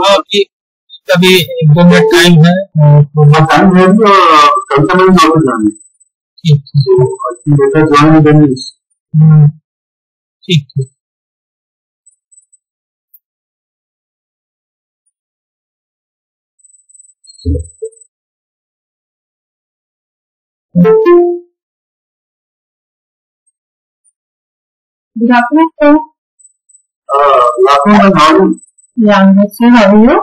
अभी कभी 1-2 minute time है टाइम है तो कल का मैं नॉलेज जाने ठीक बेटा ज्वाइन देने ठीक ठीक Good afternoon, sir. Last time how are you? Yeah, I'm good, sir. How are you?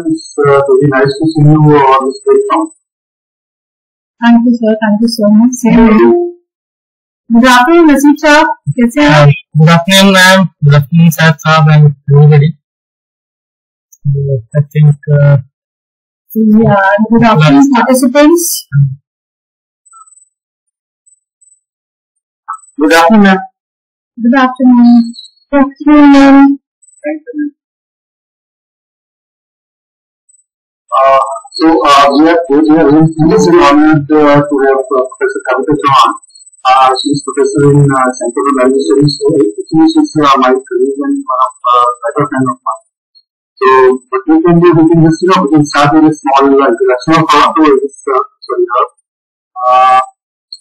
It's very nice to see you on this platform. Thank you, sir. Thank you so much. Same here. Good afternoon, Nasib sir. कैसे हैं? Good afternoon, ma'am. Good afternoon, Saab and everybody. I think Yeah, good afternoon, participants. Good afternoon, ma'am. Good afternoon. Good afternoon. Thank you, ma'am. So we are really honored to have Professor Kavita Chauhan. She is professor in Center for Value Studies. So actually she is my colleague and one of better friend of mine. So what we can do, we can just we can start with a small introduction of her.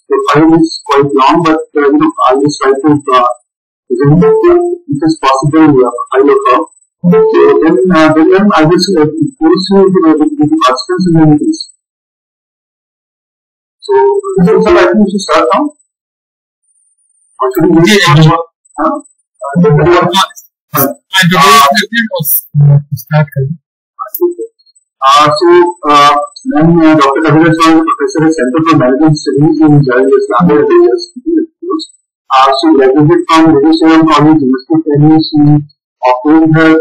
The file is quite long, but I'll just try to present it as possible file of her. So then I just force you to the participants in the meetings. So I think we should start now. Or should we start करें. So then Dr. Kavita Chauhan is a professor at Center for Management Studies in Islamia. She graduated from British College, University of Delhi. She obtained her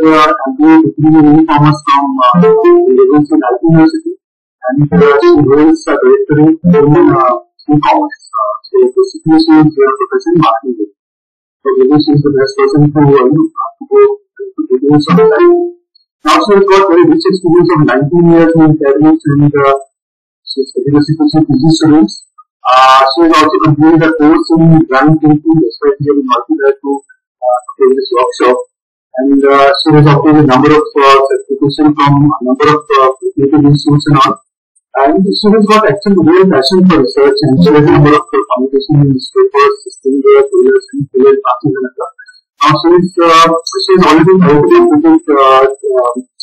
MBA degree in e-commerce from the University of University, and she holds a doctorate in e-commerce. So basically, she is a professor in marketing. So maybe she is the best person to go do something. Now she has got very rich experience of 19 years in academics and she is education PG students. She has also completed a course in design thinking, especially in multimedia to take this workshop. And she has obtained a number of certifications from a number of creative institutes and all. And she has got actually real passion for research and she has a number of publications in newspapers, stingers, thrillers, and thriller classes and stuff. Now she has already completed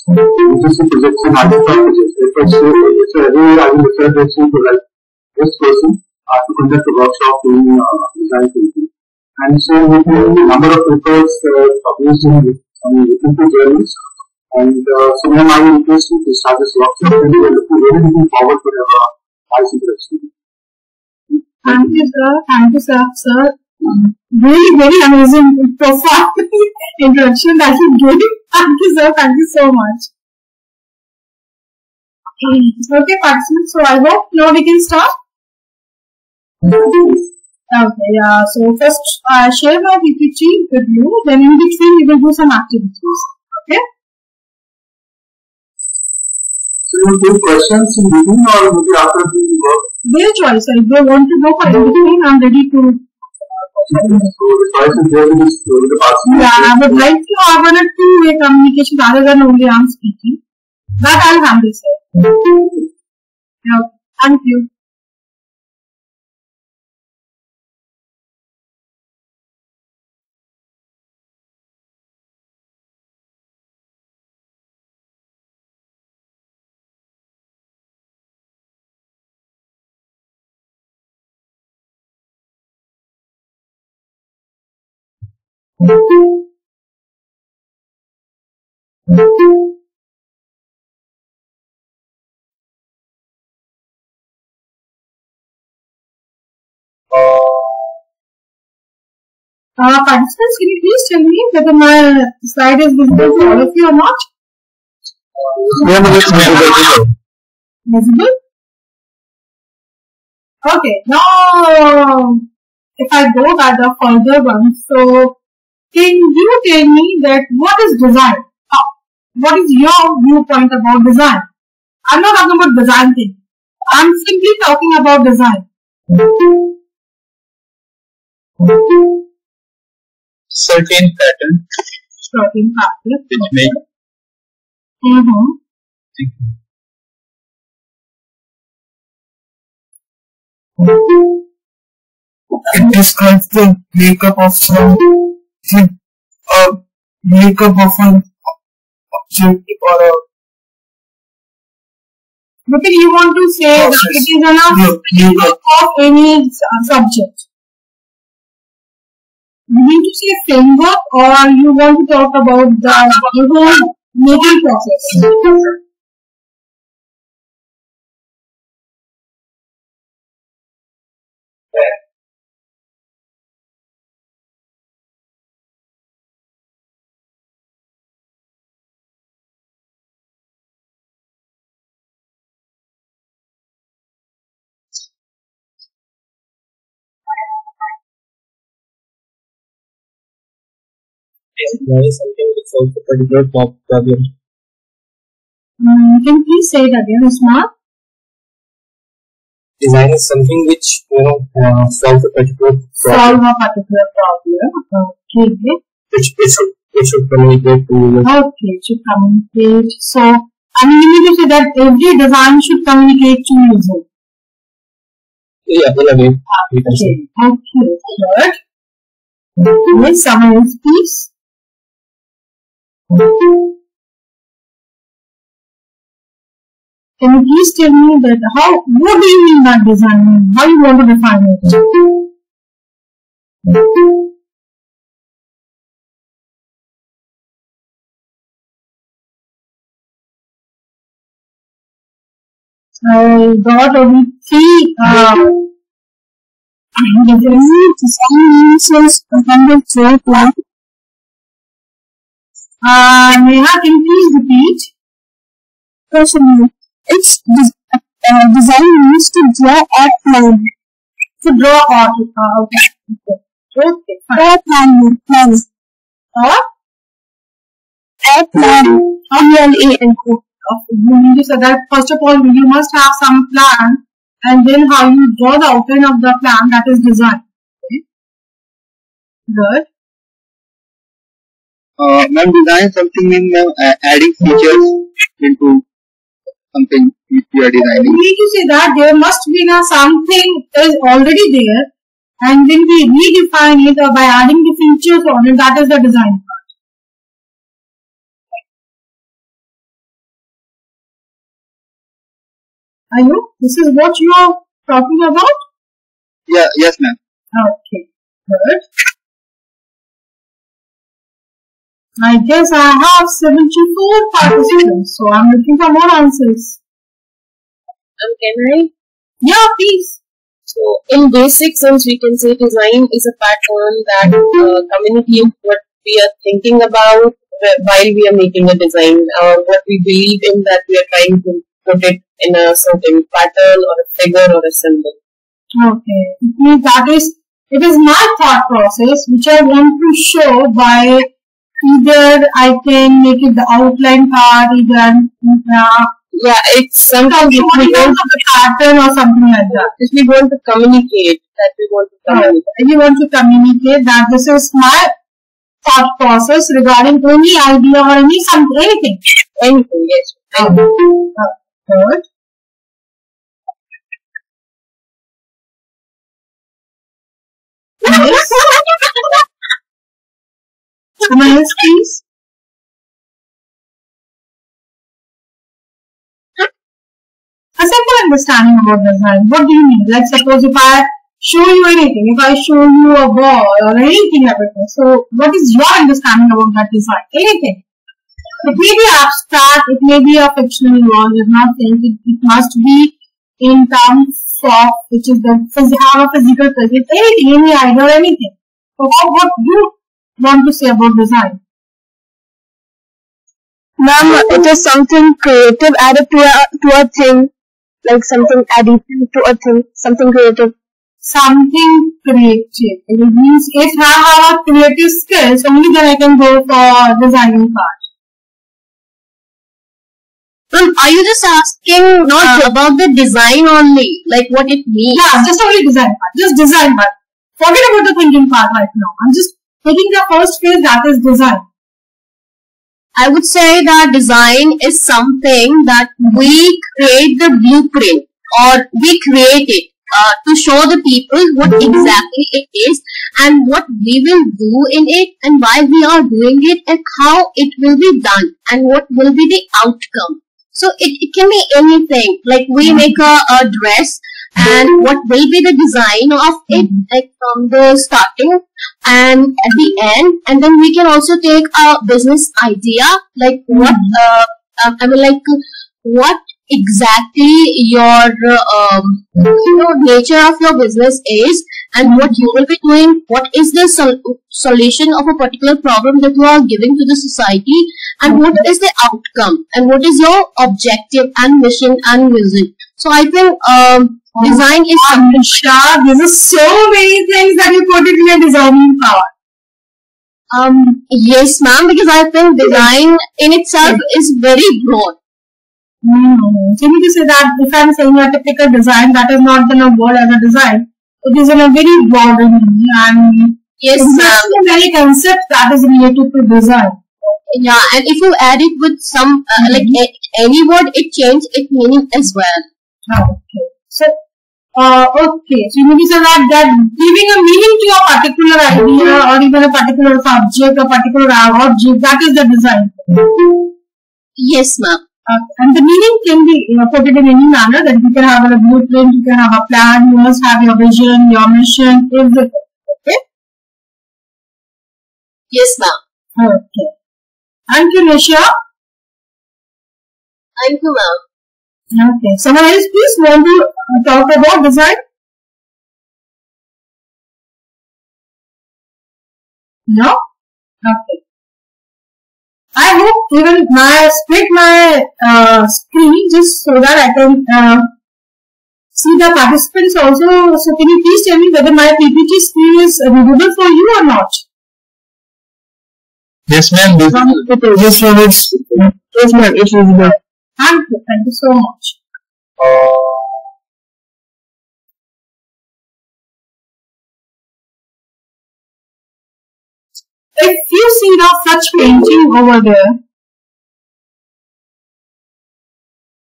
interesting projects and artifact projects. So every year I will refer that she is the right best person to conduct a workshop in design thinking. And so we have a number of papers published in different journals. And so now I will request you to start this workshop and we are really looking forward to have a nice interaction. Thank you, sir. Thank you, sir. Really, very amazing, profound introduction that you gave. Thank you, sir. Thank you so much. Okay, participants. So I hope now we can start. Okay, yeah. So first, I share my PPT with you. Then in between, we will do some activities. Okay. So you will take questions in between or maybe after the work? Their choice. If they want to go for in between, I'm ready to. So the choice is there with the participants. Yeah, I would like to have a two-way communication rather than only I'm speaking. That I'll handle, sir. Yeah, thank you. Participants, can you please tell me whether my slide is visible to all of you or not? Visible? Okay, now if I go by the further one, so can you tell me that what is design? What is your viewpoint about design? I'm not talking about design thing. I'm simply talking about design. Certain pattern Working factor. which make it describes the makeup of something, makeup of an object or a. But if you want to say that it is an makeup of any subject. You need to say framework, or you want to talk about the whole making process. There is something which solves a particular problem. Can you please say it again, Usman? Design is something which solves a particular problem. Solve a particular problem. Okay. It should communicate to users. Okay, it should communicate. So, I mean, you need to say that every design should communicate to user. Yeah, in a way. We can say. Okay, good. Yes, someone else, please. Can you please tell me that what do you mean by design? How you want to define it? I got only three Neha, can you please repeat? Question. It's design means to draw or plan. To draw or okay, fine. Plan. Or? Plan. You mean to say that first of all you must have some plan, and then how you draw the outline of the plan, that is design. Okay. Good. Ma'am, design something means adding features into something which you are designing. You need to say that there must be something is already there, and then we redefine it by adding the features on it. That is the design part. Are you? This is what you are talking about? Yeah, yes, ma'am. Okay, good. I guess I have 74 participants, so I'm looking for more answers. Can I? Yeah, please. So, in basic sense, we can say design is a pattern that communicates what we are thinking about while we are making a design, or what we believe in, that we are trying to put it in a certain pattern or a figure or a symbol. Okay. It is my thought process which I want to show by either I can make it the outline part, it's sometimes if we want the pattern or something like that. If we want to communicate, that we want to communicate. If you want to communicate that this is my thought process regarding any idea or anything. Anything, yes. Good. Yes. Someone else, please. A simple understanding about design. What do you mean? Like suppose if I show you anything, if I show you a ball or anything like that, so what is your understanding about that design? Anything. It may be abstract, it may be a fictional wall, you're not saying it must be in terms of which is have a physical presence, anything, any idea or anything. So what do you want to say about design? Ma'am, it is something creative added to a thing, like something added to a thing, something creative. Something creative. It means if I have a creative skills, only then I can go for designing part. Ma'am, are you just asking not about the design only, like what it means? Yeah, just only design part. Just design part. Forget about the thinking part right now. I'm just taking the first phase, that is design. I would say that design is something that we create the blueprint or we create it to show the people what exactly it is and what we will do in it and why we are doing it and how it will be done and what will be the outcome. So it can be anything, like we make a dress and what will be the design of it, like from the starting and at the end, and then we can also take a business idea, like what what exactly your nature of your business is and what you will be doing, what is the solution of a particular problem that you are giving to the society, and what is the outcome and what is your objective and mission and vision. So I think design is something. There's so many things that you put in your designing part. Yes, ma'am, because I think design in itself is very broad. So you need to say that if I'm saying a typical design, that is not in a word as a design. It is in a very broad meaning, and yes, ma'am, many concepts that is related to design. Yeah, and if you add it with some like any word, it changes its meaning as well. Okay. So okay. So you need to say that giving a meaning to a particular idea or even a particular subject or particular object, that is the design. Yes, ma'am. And the meaning can be put it in any manner, that you can have a blueprint, you can have a plan, you must have your vision, your mission, everything. Okay? Yes, ma'am. Okay. Thank you, Nisha. Thank you, ma'am. Okay. Someone else please want to talk about design? No? Okay. I hope even split my screen just so that I can see the participants also. So can you please tell me whether my PPT screen is visible for you or not? Yes, ma'am. Yes, ma'am. It's visible. Thank you so much. If you see the such painting over there,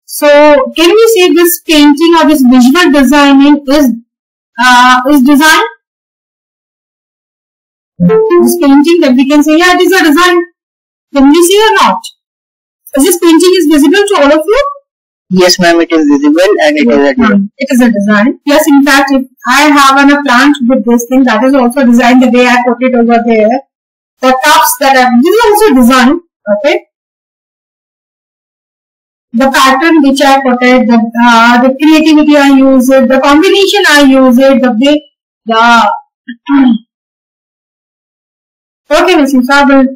so can you see this painting or this visual designing is design? This painting that we can say, yeah, it is a design. Can we see or not? Is this painting is visible to all of you? Yes, ma'am. It is visible and it is a design. It is a design. Yes, in fact, if I have a plant with this thing, that is also designed the way I put it over there. The cups that this is also design, okay? The pattern which I put it, the creativity I use it, the combination I use it, the way, okay, Mrs. I will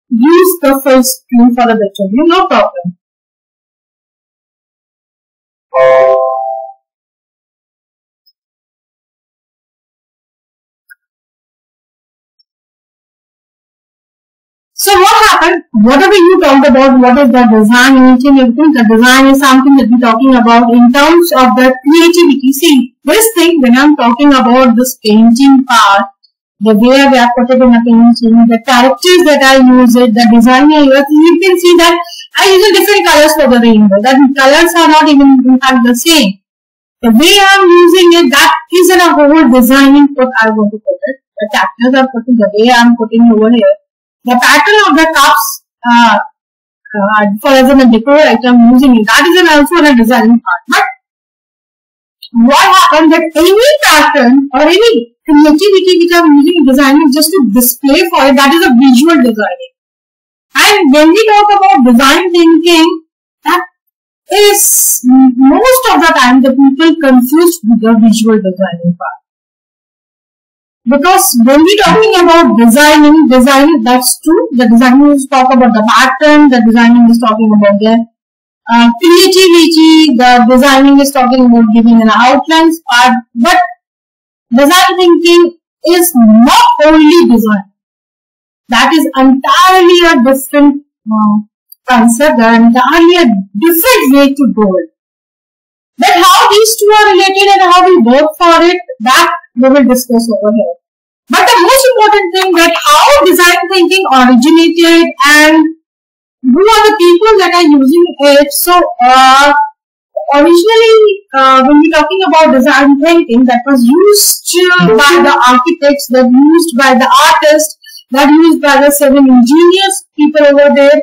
use the full screen for the lecture, no problem. So what happened? Whatever you talked about, what is the design, each and everything, the design is something that we're talking about in terms of the creativity. See, this thing, when I'm talking about this painting part, the way I put it in a painting, the characters that I use it, the design I use, you can see that I use different colors for the rainbow. That colors are not even in fact the same. The way I'm using it, that is in a whole designing what I want to put it. The characters are putting the way I'm putting over here. The pattern of the cups, for example, decor item using it, that is also a designing part. But what happened that any pattern or any creativity which I'm using in designing just to display for it, that is a visual designing. And when we talk about design thinking, that is most of the time the people confused with the visual designing part. Because when we're talking about designing, that's true. The designing is talk about the pattern, the designing is talking about the creativity, the designing is talking about giving an outlines part. But design thinking is not only design. That is entirely a different concept, entirely a different way to do it. But how these two are related and how we work for it, that we will discuss over here. But the most important thing that how design thinking originated and who are the people that are using it. So originally when we're talking about design thinking, that was used by the architects, that used by the artists, that used by the civil engineers, people over there.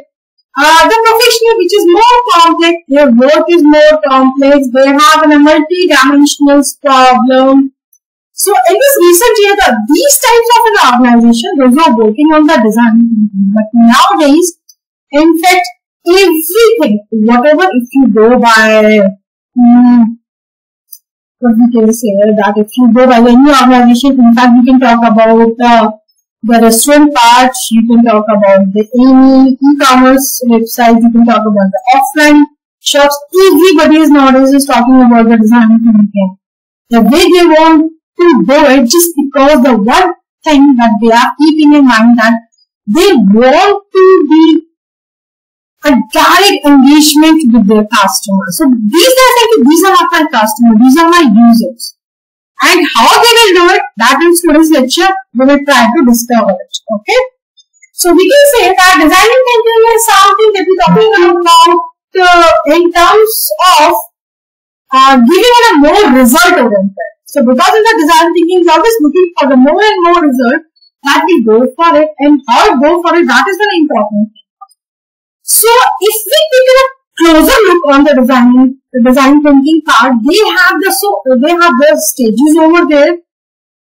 The professional, which is more complex, their work is more complex, they have a multi-dimensional problem. So in this recent year, these types of an organization, those were working on the design thinking. But nowadays, in fact, everything, whatever, if you go by, what we can say, that if you go by any organization, in fact, we can talk about the restaurant part, you can talk about the e-commerce website, you can talk about the offline shops. Everybody is nowadays is talking about the design thinking. The way they want to do it, just because the one thing that they are keeping in mind, that they want to be a direct engagement with their customers. So these are not my customers, these are my users. And how they will do it, that in today's lecture, we will try to discover it. Okay? So we can say that designing thinking is something that we're talking about in terms of giving it a more result oriented. So because in the design thinking is always looking for the more and more result, that we go for it, and how we go for it, that is very important. So if we take a closer look on the design thinking part, they have the stages over there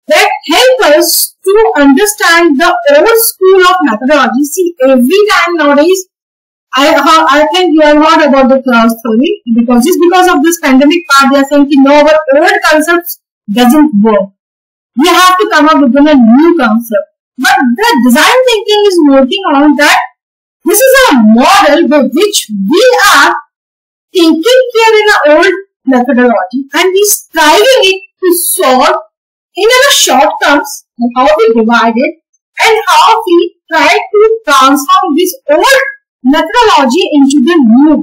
that help us to understand the old school of methodology. See, every time nowadays, I think you have heard about the class theory, because just because of this pandemic part, they are saying no, our old concepts doesn't work. We have to come up with a new concept. But the design thinking is working on that. This is a model by which we are taking care in our old methodology, and we striving it to solve in a short terms, like how we divide it and how we try to transform this old methodology into the new one.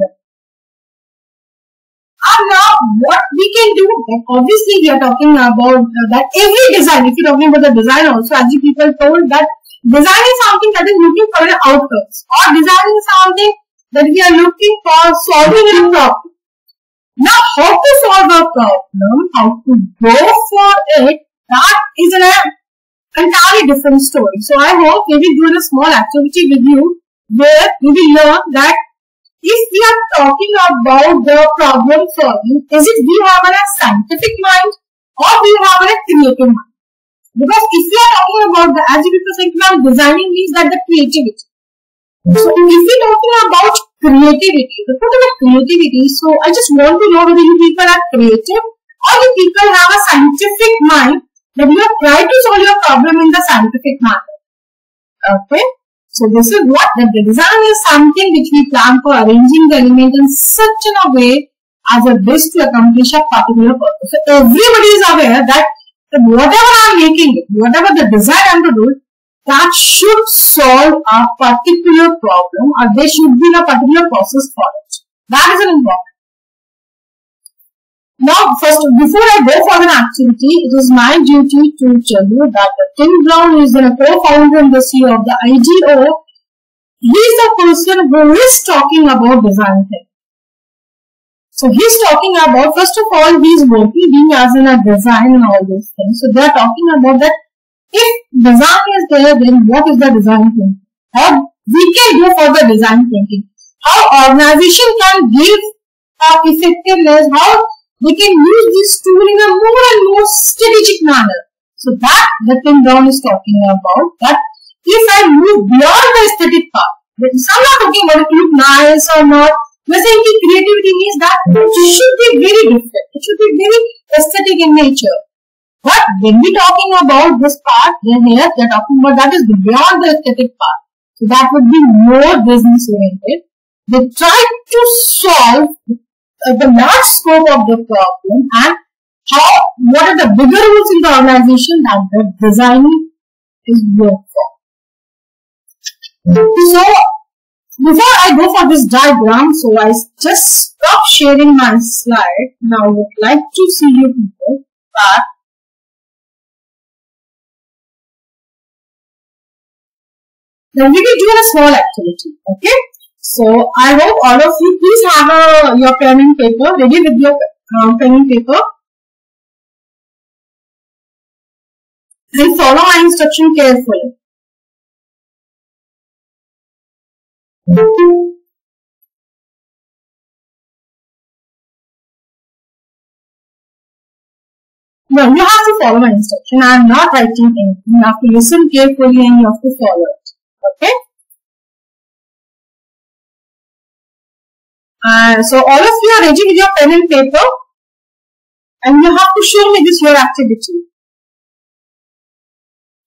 And now what we can do, obviously we are talking about that every design, if you're talking about the design also, as you people told that design is something that is looking for the outcomes, or design is something that we are looking for solving a problem. Now how to solve a problem, how to go for it, that is an entirely different story. So I hope we will do a small activity with you where we will learn that if we are talking about the problem solving, is it we have a scientific mind or we have a creative mind? Because if we are talking about the, as you were saying, designing means that the creativity. So if we are talking about creativity, the total of creativity, so I just want to know whether you people are creative or you people have a scientific mind that you are trying to solve your problem in the scientific manner. Okay? So this is what the design is, something which we plan for arranging the element in such a way as a best to accomplish a particular purpose. So everybody is aware that whatever I am making it, whatever the design I am to do, that should solve a particular problem, or there should be a particular process for it. That is an important. Now, first, before I go for an activity, it is my duty to tell you that Tim Brown is the co-founder and the CEO of the IDO. He is the person who is talking about design thinking. So, he is talking about, first of all, he is working being as in a design and all these things. So, they are talking about that if design is there, then what is the design thinking? How we can go for the design thinking? How organization can give effectiveness? How we can use this tool in a more and more strategic manner. So that the Tim Brown is talking about, that if I move beyond the aesthetic part, some are talking about it look nice or not. We're saying creativity means that it should be very different. It should be very aesthetic in nature. But when we're talking about this part, then here they're talking about that is beyond the aesthetic part. So that would be more business oriented. They try to solve the large scope of the problem and what are the bigger rules in the organization that the designing is worked for. So, before I go for this diagram, so I just stop sharing my slide. Now I would like to see you people that then we will do a small activity. Okay. So I hope all of you please have your pen and paper ready with your pen and paper and follow my instruction carefully. No, you have to follow my instruction. I am not writing anything. You have to listen carefully and you have to follow it. Okay? So all of you are ready with your pen and paper and you have to show me this your activity.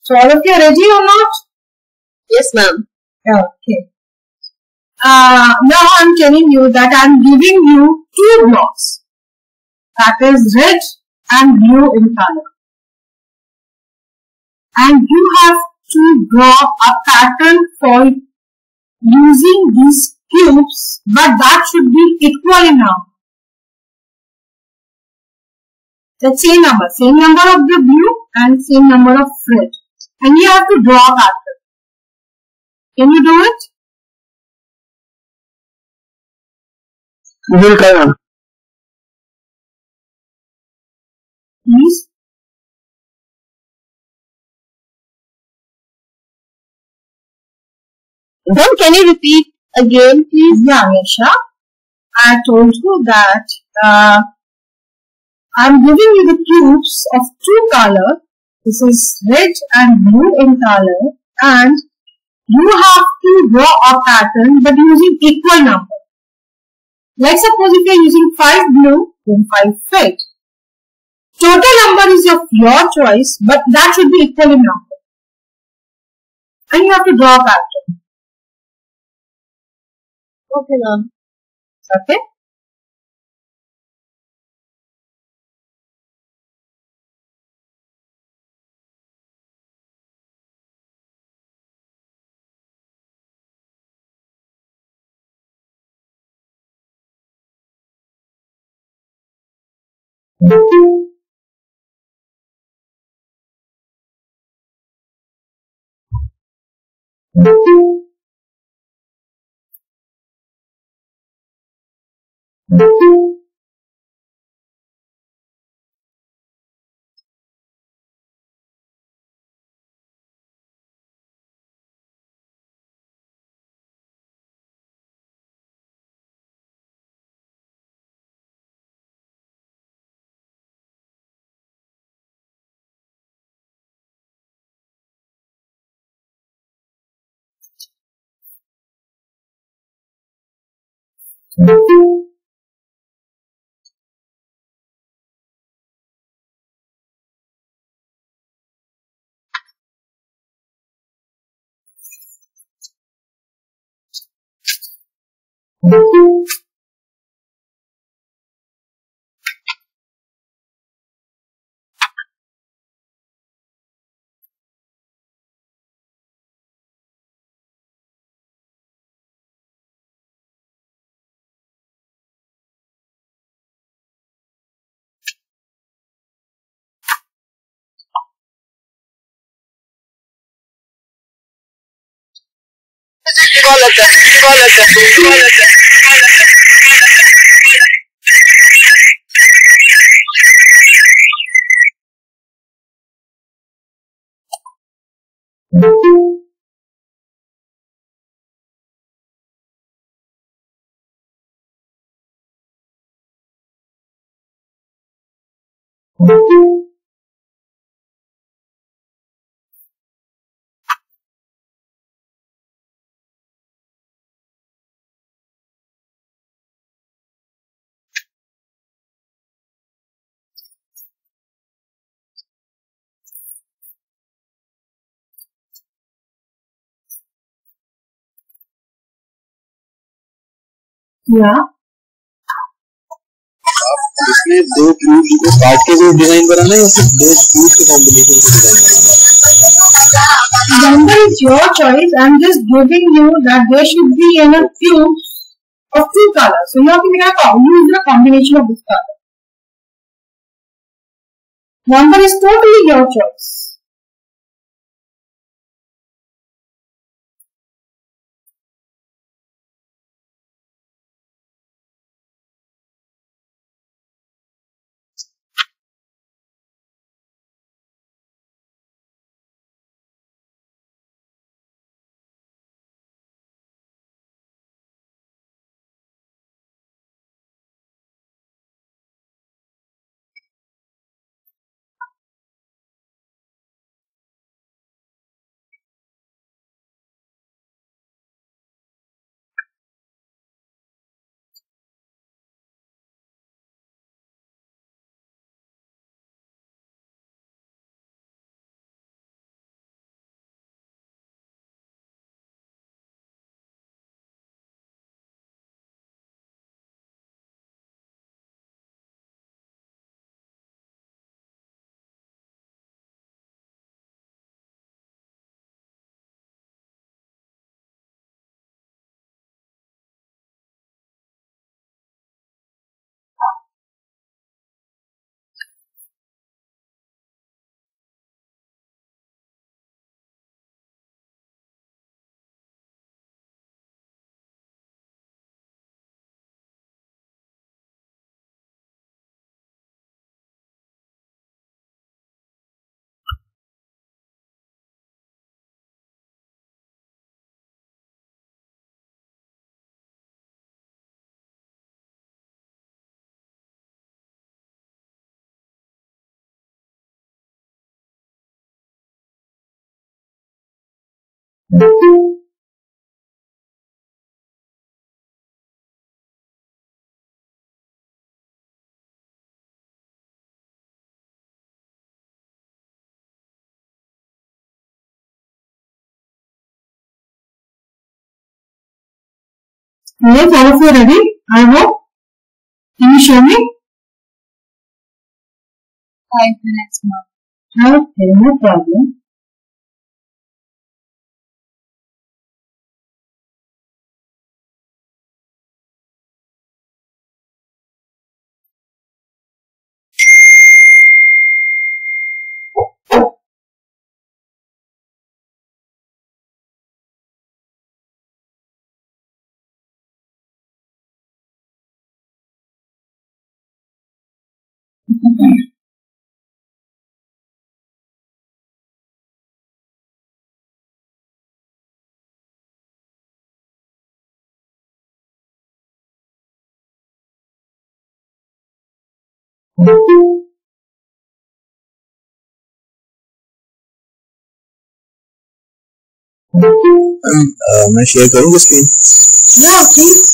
So all of you are ready or not? Yes, ma'am. Okay. Now I am telling you that I am giving you two blocks. That is red and blue in color. And you have to draw a pattern for using these cubes, but that should be equal in number. The same number of the blue and same number of red. And you have to draw a pattern. Can you do it? We will try on. Please. Then can you repeat again, please? Yeah, Nisha. I told you that I'm giving you the cubes of two colors. This is red and blue in color, and you have to draw a pattern but using equal number. Like suppose if you are using 5 blue, then 5 red. Total number is of your choice, but that should be equal in number. And you have to draw a pattern. Okay, ma'am. Okay? Yeah. इसमें दो cube को काट के भी design बनाना है या फिर दो क्यूब के कॉम्बिनेशन से डिजाइन बनाना है? Number is your choice. I'm just giving you that there should be in a cube of two colors. So you have to use the combination of this color. Number is totally your choice. Yes, all of you ready? I hope. Can you show me? 5 minutes more. Okay, no problem. मैं share करूँगा screen. Yeah, please.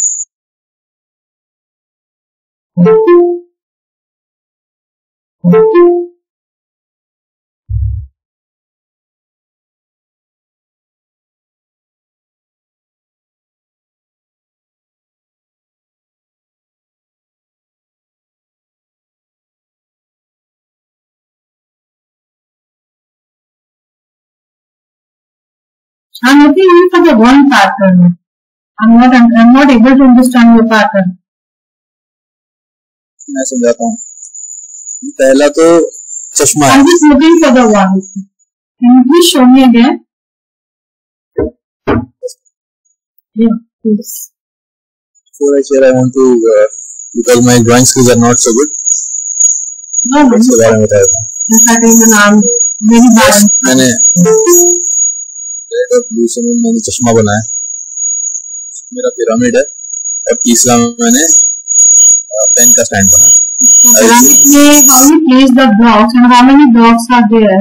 I'm looking only for the one pattern. I'm not able to understand your pattern. मैं समझाता हूँ. पहला तो चश्मा है. I'm just looking for the one. Can you please show me again? Yeah, please. Before I share, I want to because my drawing skills are not so good. No, no. इसके बारे में बताया था. That even I'm very bad. मैंने red और blue से मैंने चश्मा बनाया. मेरा पिरामिड है और तीसरा मैंने पेन का स्टैंड बनाया. So pyramid में how you place the blocks and how many blocks are there?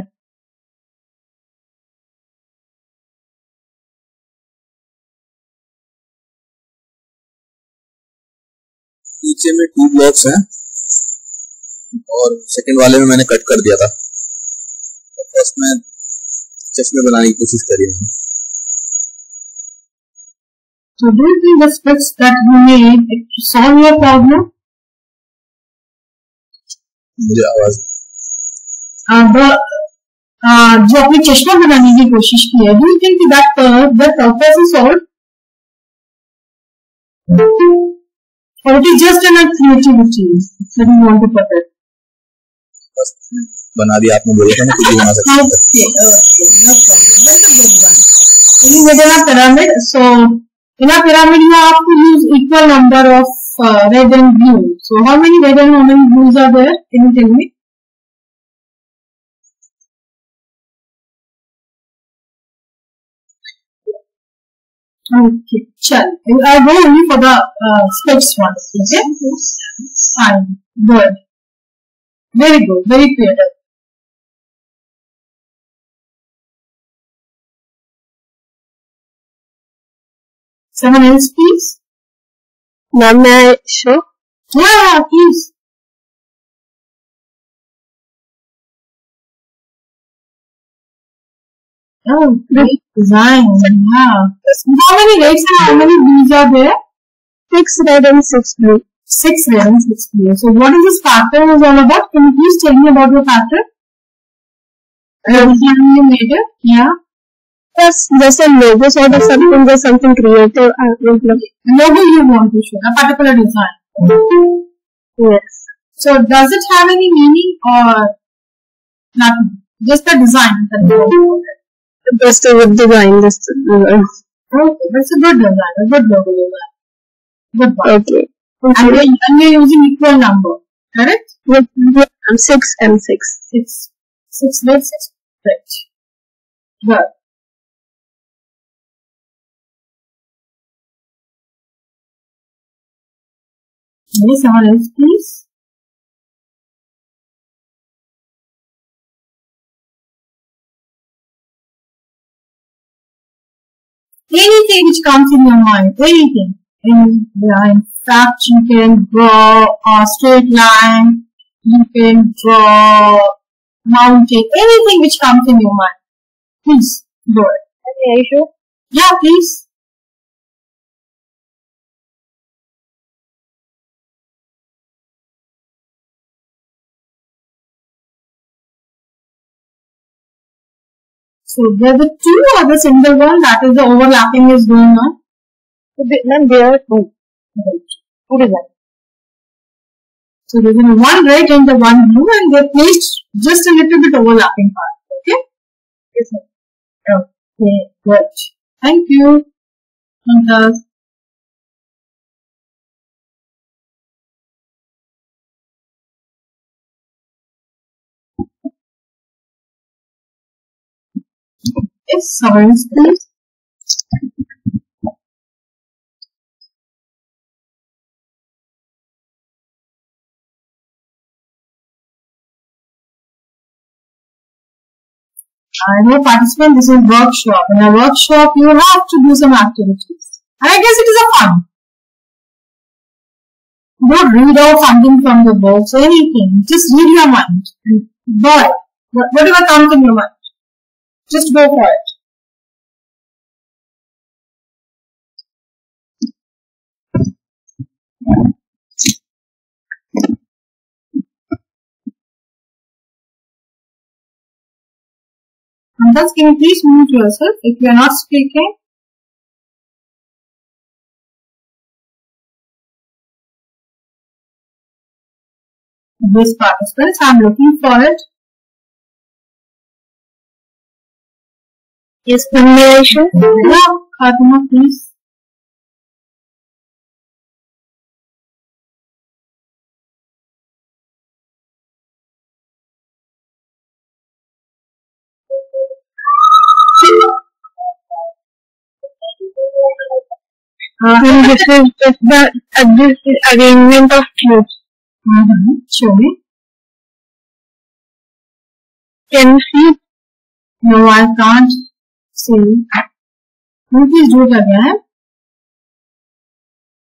नीचे में 2 ब्लॉक्स हैं और सेकंड वाले में मैंने कट कर दिया था. फर्स्ट में चश्मे बनाने की कोशिश करी मैंने. So do you think the steps that you made to solve your problem? मुझे आवाज जो आपने चश्मा बनाने की कोशिश की है, do you think that purpose is solved? Or it is just an creativity that you want to put it? बना दिया. आपने बोला था ना कुछ भी बना सकते हैं. Okay, no problem. That's a good one. So you made a pyramid. So in a pyramid you have to use equal number of red and blue. So how many red and how many blues are there? Can you tell me? Okay, chal. I go only for the steps one. Okay? Fine. Good. Very good. Very creative. Someone else, please? Ma'am, may I show? Yeah, please. Oh, great design. Yeah. How many reds and how many blues are there? 6 red and 6 blue. 6 red and 6 blue. So what is this pattern is all about? Can you please tell me about your pattern? You made it? Yeah. Yes, just a logo sort of something, just something creative. Logo you want to show, a particular design. Yes. So does it have any meaning or nothing? Just the design that you want to put it. Just a good design. Just Okay, that's a good design, a good logo design. Good one. okay. And you're using equal number, correct? With 6 and 6. 6. 6 red, 6 red. Good. Yes, someone else, please. anything which comes in your mind, anything. In fact, you can draw a straight line, you can draw mountain, anything which comes in your mind. Please, do it. Okay, are you sure? Yeah, please. So there are the two other single one, that is the overlapping is going on. So ma'am, there are two. Two designs. So there is one red and the one blue, and they placed just a little bit overlapping part. Okay? Yes, ma'am. Okay, good. Thank you. And yes, science, please. I know, participant, this is workshop. In a workshop, you have to do some activities. And I guess it is a fun. Don't read out something from the books or anything. Just read your mind. And go it. Whatever comes in your mind. Just go for it. And thus, can you please mute yourself if you are not speaking? This participants, I am looking for it. Yes, ma'am, may I show? Yeah, Fatima, please. And this is just this is arrangement of cubes. Show me. Can you see? No, I can't see. Can you please do it again?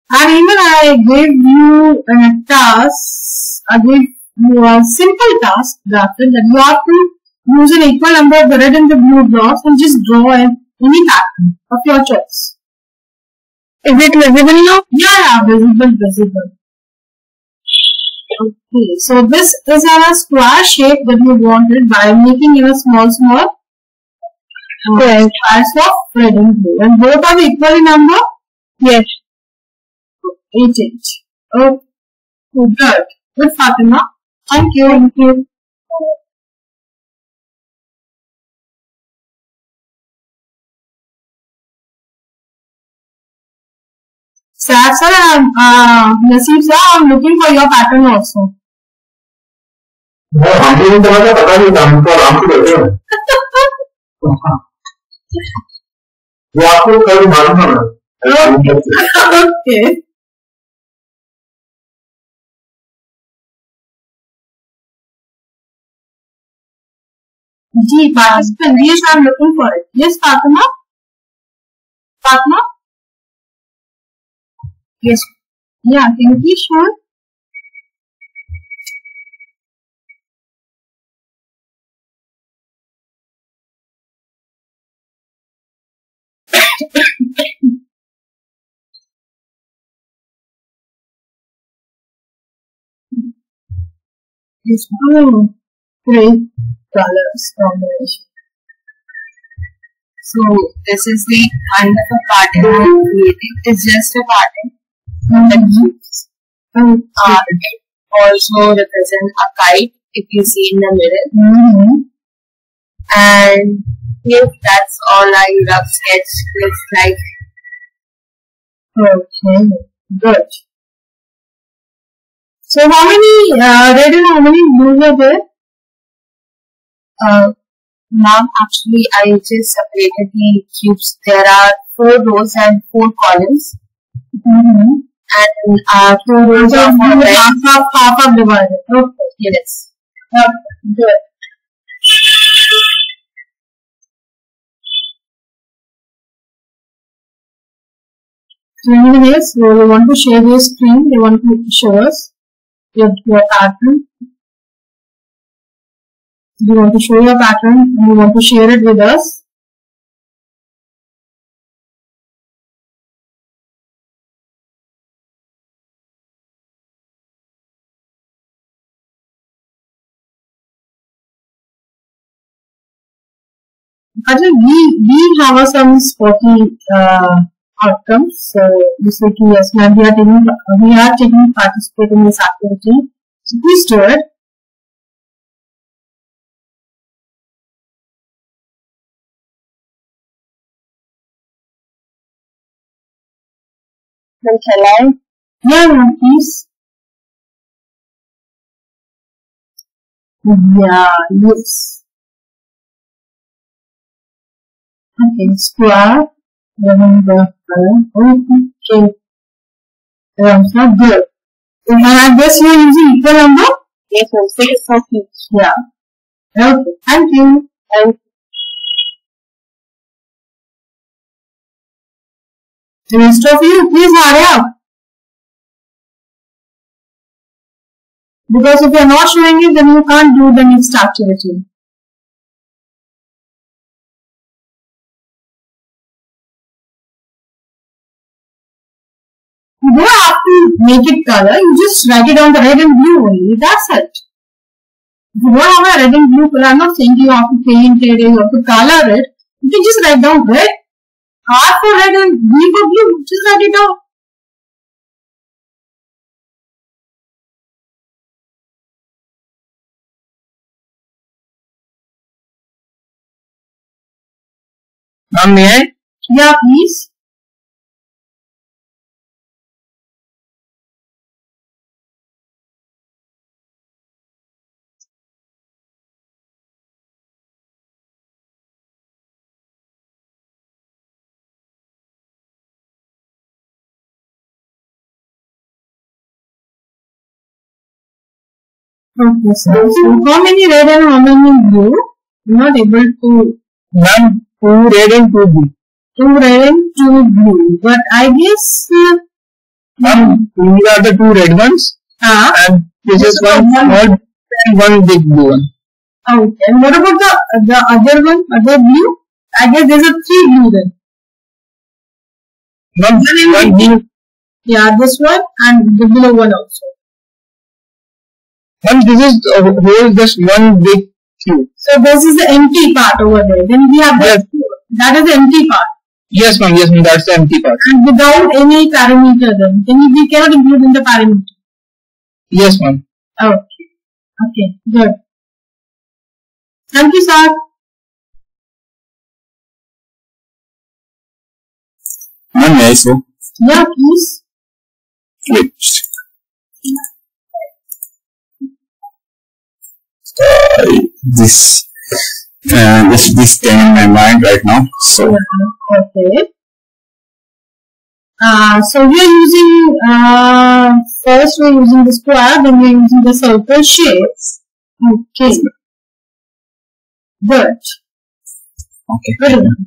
And even I gave you a task, I gave you a simple task, that you have to use an equal number of the red and the blue blocks and just draw any pattern of your choice. Is it visible now? Yeah, visible. Okay, so this is in a square shape that you wanted by making in a small squares of red and blue. And both are equally number? Yes. 8 inch. Oh, good. Good, Fatima. Thank you. Thank you. Sir, Naseem sir, I'm looking for your pattern also. हमको नहीं पता पता नहीं था हमको आराम से बैठे हैं वो आपको कल मालूम है Okay. Ji, participant, yes, I'm looking for it. Yes, Fatima? Fatima? Yes. Yeah, can you please show it? Yes. Oh, great colors combination. So this is the kind of a pattern I'm creating. It's just a pattern that cubes. It also represent a kite if you see in the middle. And yes, that's all I rough sketch looks like. Okay, good. So how many red and how many blues are there? Ma'am, actually I just separated the cubes. There are 4 rows and 4 columns. And 4 rows So of red. half divided. Okay. Yes. Good. So anyways, you want to share your screen, they want to show us your pattern. You want to show your pattern and you want to share it with us. Actually, we have some sporty outcomes. So this week, yes, ma'am, we are taking participate in this activity. So please do it. Then shall I? Yeah, ma'am, please. Yeah, yes. Okay, square. Then the color. Okay. So good. And I guess you are using equal number? Yes, ma'am. 6 of each. Yeah. Okay. Thank you. And The rest of you, please hurry up. Because if you are not showing it, then you can't do the next activity. You don't have to make it color, you just write it on the red and blue only, that's it. If you don't have a red and blue color, I'm not saying you have to paint it, you have to color it. You can just write down red, R for red and B for blue, just write it down. Ma'am, may I? Yeah, please. Okay, so how many red and how many blue? I'm not able to. Ma'am, 2 red and 2 blue. 2 red and 2 blue. But I guess. Ma'am, these are the 2 red ones. And this is one small and one big blue one. Okay. And what about the other one, other blue? I guess there's a 3 blue then. Ma'am, one blue. Yeah, this one and the below one also. Ma'am, this is whole just one big cube. So this is the empty part over there. Then we have Yes. that is the empty part. Yes, ma'am, that's the empty part. And without any parameter then we cannot include in the parameter. Yes, ma'am. Okay. Okay, good. Thank you, sir. Ma'am, may I show? Yeah, please. Wait. This came in my mind right now. So Okay. So we are using first we are using the square, then we are using the circle shapes. Okay. Good. okay. Good enough.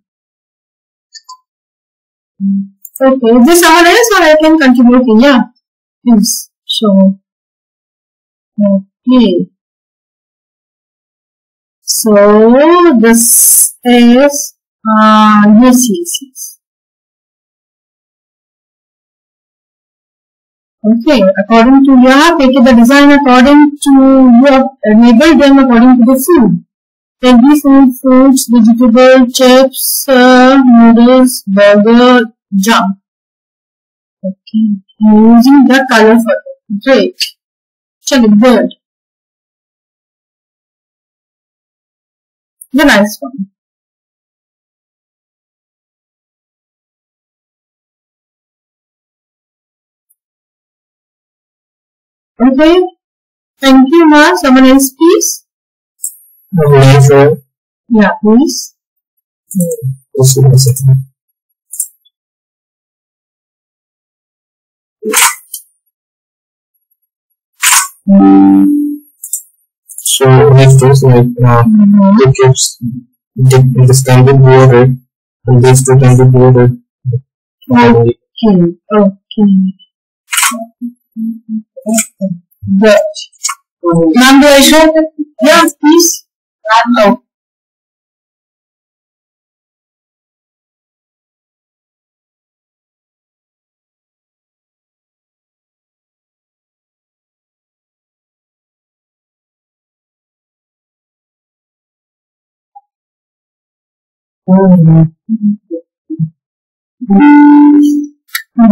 Okay. Is there someone else or I can contribute? Yeah. Please show. Okay. So this is yes. Okay, according to you have taken the design according to you have enabled them according to the food. Healthy food, fruits, vegetable, chips, noodles, burger, junk. Okay, I'm using the color for it. Great. Check it, good. The nice one. Okay. Thank you, ma. Someone else, please. May I show? Yeah, please. Just give me a second. So next is like the kids the standard blue or red and these two can be blue or red. Okay. Good. Ma'am, do I show it? Yeah, please. No.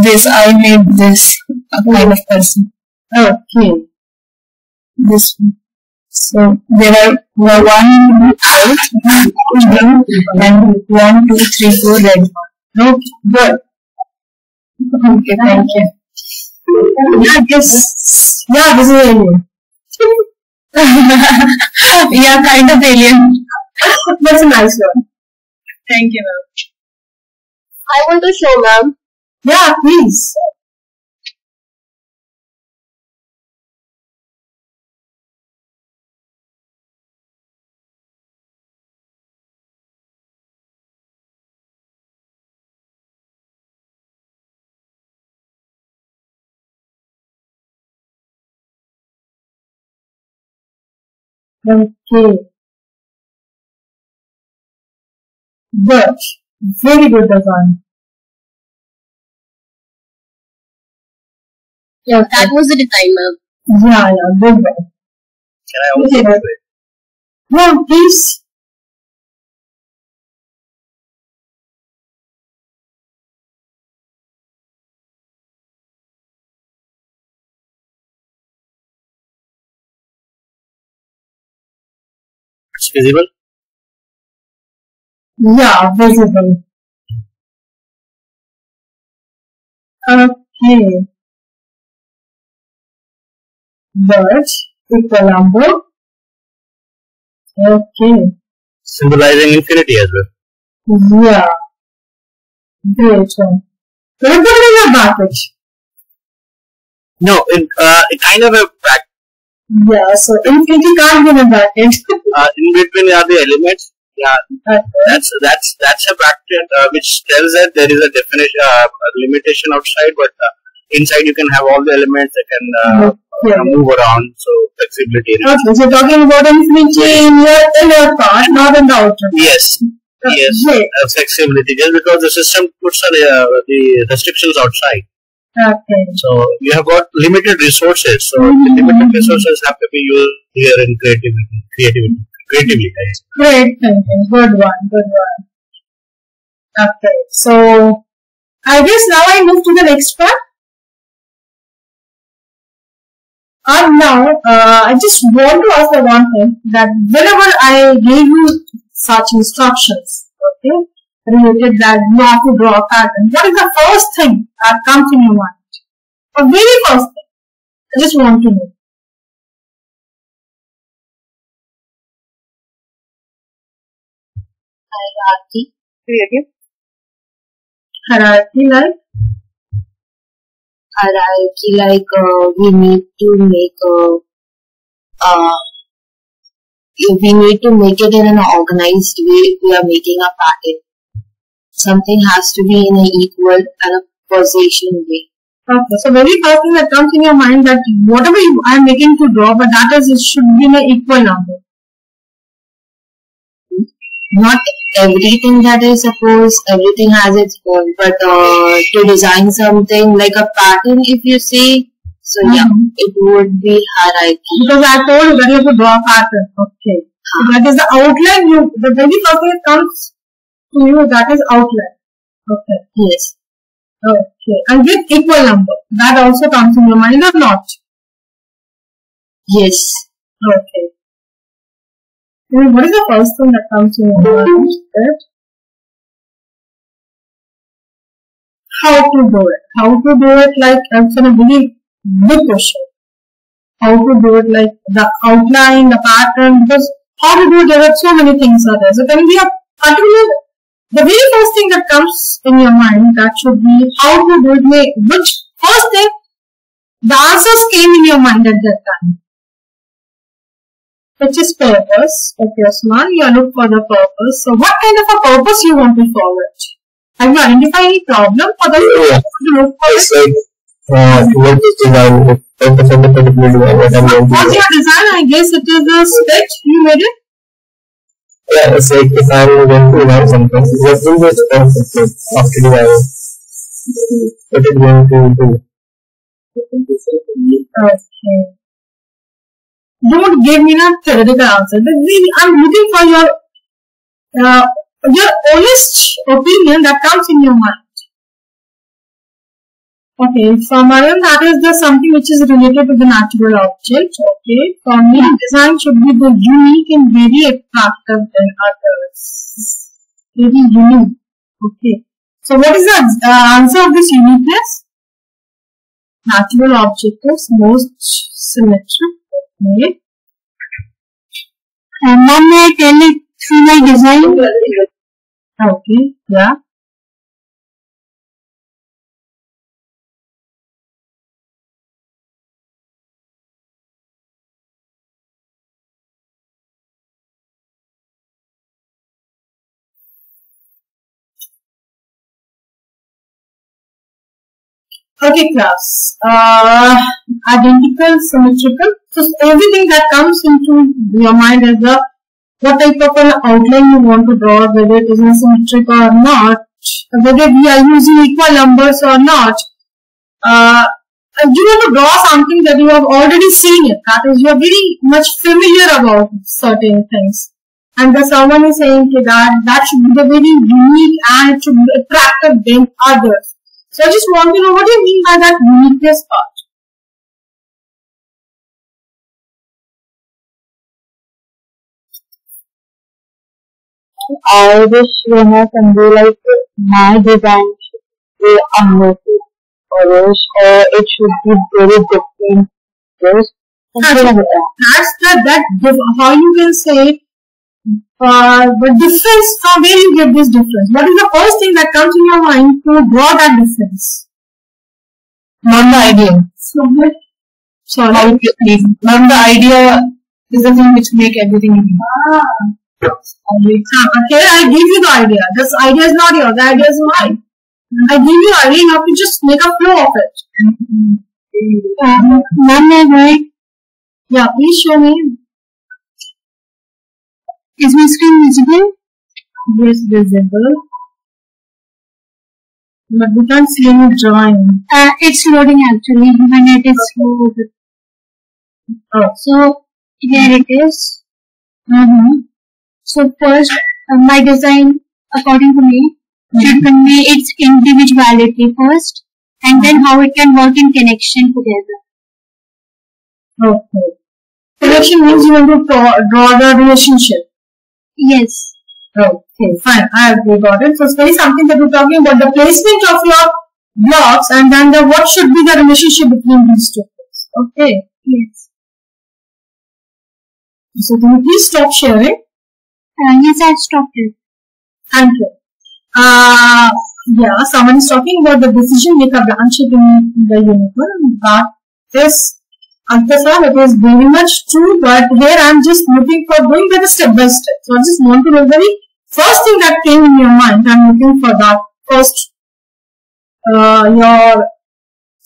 This, I made this kind of person. Okay. This one. So there are 1 out, 2 blue, and 1, 2, 3, 4 red. Okay, good. Okay, thank you. Yeah, this is alien. Yeah, kind of alien. That's a nice one. Thank you, ma'am. I want to show, ma'am. Yeah, please. Okay. Good. Very good design. Yeah, that was the design, ma'am. Yeah, good one. Can I also do it? Yeah, please. It's visible? Yeah, visible. Okay. But equal number. Okay. Symbolizing infinity as well. Yeah. Great one. Can you put it in your bucket? No, it kind of a fact. Yeah, so infinity can't be in a bucket. In between are the elements. Yeah, Okay. that's a factor which tells that there is a definition, a limitation outside, but inside you can have all the elements that can move around. So flexibility. Okay, so talking about infinity in your inner part, not in the outer. Yes. Yes. Great. Flexibility. Just because the system puts the restrictions outside. Okay. So you have got limited resources. So the limited resources have to be used here in creatively. Great thinking. Good one. Okay. So I guess now I move to the next part. And now I just want to ask one thing, that whenever I gave you such instructions, okay, related that you have to draw a pattern, what is the first thing that comes in your mind? The very first thing. I just want to know. Hierarchy. Creative. Hierarchy, like? Hierarchy, like we need to make it in an organized way. We are making a pattern. Something has to be in an equal and a position way. Okay, so very first thing that comes in your mind, that whatever I am making to draw, but that is, it should be in an equal number. Not everything that I suppose, everything has its own, but to design something like a pattern, if you say, so yeah, it would be hierarchy. Because I told you that you have to draw a pattern. Okay. So that is the outline, the very first thing that comes to you, that is outline. Okay. Yes. Okay. And with equal number, that also comes in your mind or not? Yes. Okay. What is the first thing that comes in your mind? How to do it? How to do it, like, it's a very big question. How to do it, like the outline, the pattern, because how to do it, there are so many things are there. So can be a particular, the very first thing that comes in your mind, that should be how to do it, which first thing, the answers came in your mind at that time. Which is purpose. Okay, Osman, you look for the purpose. So what kind of a purpose you want to solve it? Have you identified any problem for the look for It's like what is design? Focus on the particular design. What I'm going to What's do. your design? I guess it is a sketch you made it. Yeah, it's like if I'm going to design something, what will the concept after design? What is going to do? Okay. Don't give me a theoretical answer. I'm looking for your honest opinion that comes in your mind. Okay, for Mariam, that is the something which is related to the natural object. Okay, for me, design should be the unique and very attractive than others. Very unique. Okay, so what is the answer of this uniqueness? Natural object is most symmetric. Okay. And then may I tell it through my design? Okay, yeah. Okay, class. Identical, symmetrical. So everything that comes into your mind is what type of an outline you want to draw, whether it is symmetric or not, whether we are using equal numbers or not. You want to draw something that you have already seen it. That is, you are very much familiar about certain things. And the someone is saying that should be the very unique and it should be attractive than others. So I just want to know what do you mean by that uniqueness part? I wish when I convey like my design should be unnoticed or it should be very different. Yes. That's how you can say the difference, from where you get this difference. What is the first thing that comes in your mind to draw that difference? Not the idea. Sorry. Not the idea is the thing which make everything easy. Okay, I give you the idea. This idea is not yours. The idea is mine. I give you the idea. You have to just make a flow of it. Ma'am, Yeah, please show me. is my screen visible? Yes, visible. But we can't see any drawing. It's loading actually. My net is slow. Oh. So here it is. So first, my design, according to me, should convey its individuality first, and then how it can work in connection together. Okay. Connection means you want to draw the relationship. Yes. Okay, fine. I agree, got it. So it's very something that we're talking about the placement of your blocks and then what should be the relationship between these two things. Okay. Yes. So can you please stop sharing? Yes, I've stopped it. Thank you. Yeah, someone is talking about the decision maker branch in the unicorn. That is, Antasa, it is very much true, but here I am just looking for going by the step by step. So I just want to know the very first thing that came in your mind. I am looking for that first, your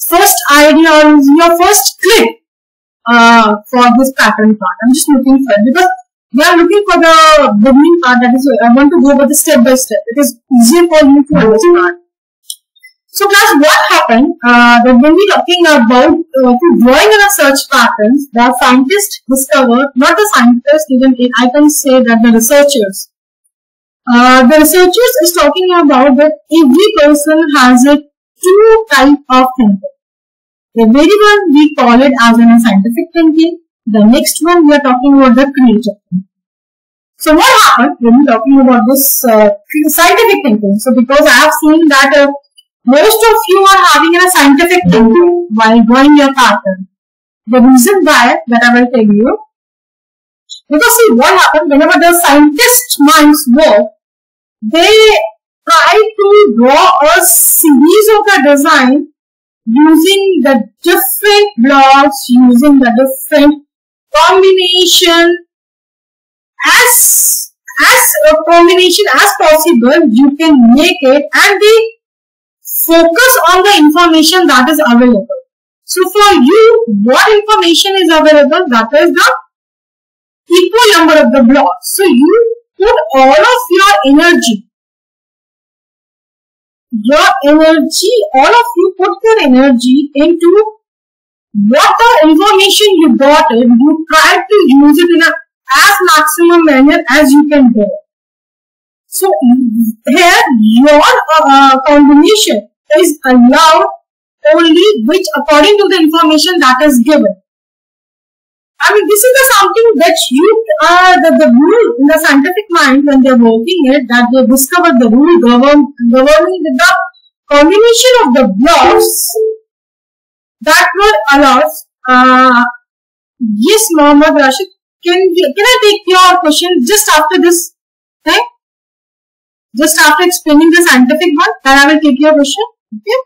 first idea or your first click for this pattern part. I'm just looking for it because we are looking for the beginning part, that is, I want to go by the step by step. It is easier for you to understand. So class, what happened, that when we are talking about drawing in a search patterns, the scientists discovered, not the scientists, even I can say that the researchers. The researchers is talking about that every person has a two type of thinking. The very one we call it as a scientific thinking. The next one we are talking about the creative thinking. So what happened when we are talking about this scientific thinking? So because I have seen that most of you are having a scientific thinking while drawing your pattern. The reason why that I will tell you. Because see what happened whenever the scientist minds work, they try to draw a series of the design using the different blocks, using the different combination as a combination as possible you can make it, and they focus on the information that is available. So for you, what information is available? That is the equal number of the blocks. So you put all of your energy, all of you put your energy into what the information you got it. You try to use it in as maximum manner as you can do. So here your combination is allowed only which according to the information that is given. I mean, this is the something that you the rule in the scientific mind when they are working it, that they discovered the rule governing with the combination of the blocks that were allowed. Yes, Mohammed Rashid, can I take your question just after this thing? Just after explaining the scientific one, then I will take your question. Okay.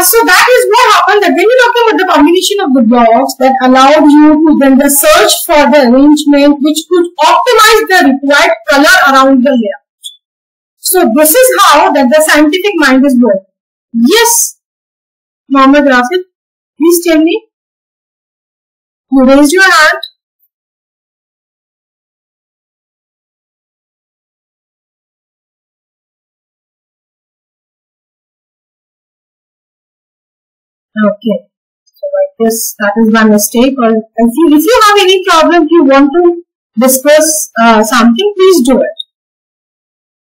So that is what happened, that when you're talking about the combination of the blocks that allowed you to then the search for the arrangement which could optimize the required color around the layout. So this is how that the scientific mind is working. Yes, Mohammed Rafid, please tell me. You raised your hand. Okay, so I guess that is my mistake. Or if you have any problem, you want to discuss something, please do it.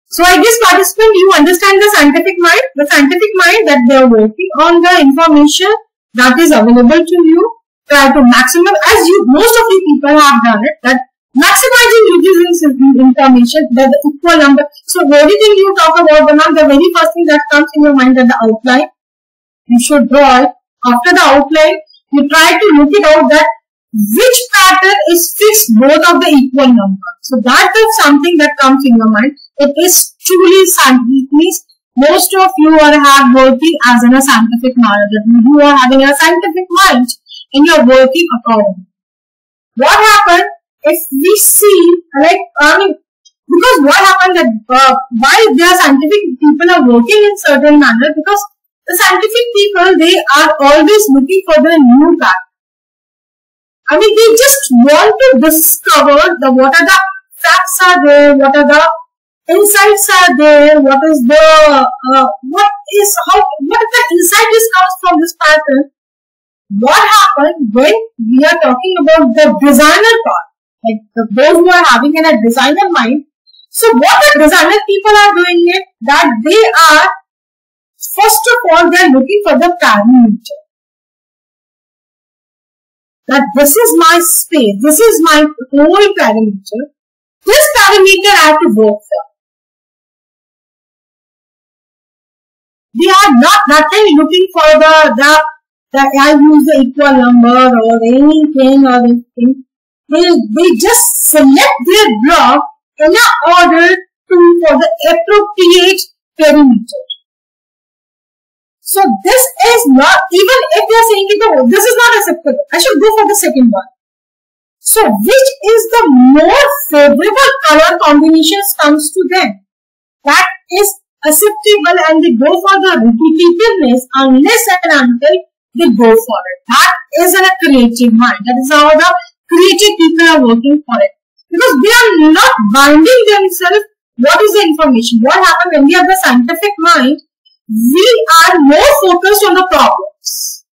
So I guess participant, you understand the scientific mind. The scientific mind that they are working on the information that is available to you. Try to maximum, as most of you people have done it, that maximizing using information, that the equal number. So everything you talk about, the very first thing that comes in your mind is the outline. You should draw it. After the outline, you try to look it out that which pattern is fixed both of the equal number. So that is something that comes in your mind. It is truly scientific. Means most of you are working as in a scientific mind. You are having a scientific mind and you are working accordingly. What happened if we see, because what happened that why the scientific people are working in certain manner, because the scientific people, they are always looking for the new pattern. I mean, they just want to discover what are the facts are there, what are the insights are there, what is the what is the insight is comes from this pattern. What happened when we are talking about the designer part, like those who are having a designer mind. So what the designer people are doing it, that they are first of all, they are looking for the parameter. That this is my space, this is my whole parameter. This parameter I have to work for. They are nothing looking for the I use the equal number or anything or anything. They just select their block in order for the appropriate perimeter. So this is not, even if they are saying it, this is not acceptable. I should go for the second one. So which is the more favorable color combinations comes to them? That is acceptable and they go for the repetitiveness unless and until they go for it. That is a creative mind. That is how the creative people are working for it. Because they are not binding themselves. What is the information? What happens when we have the scientific mind? We are more focused on the problems.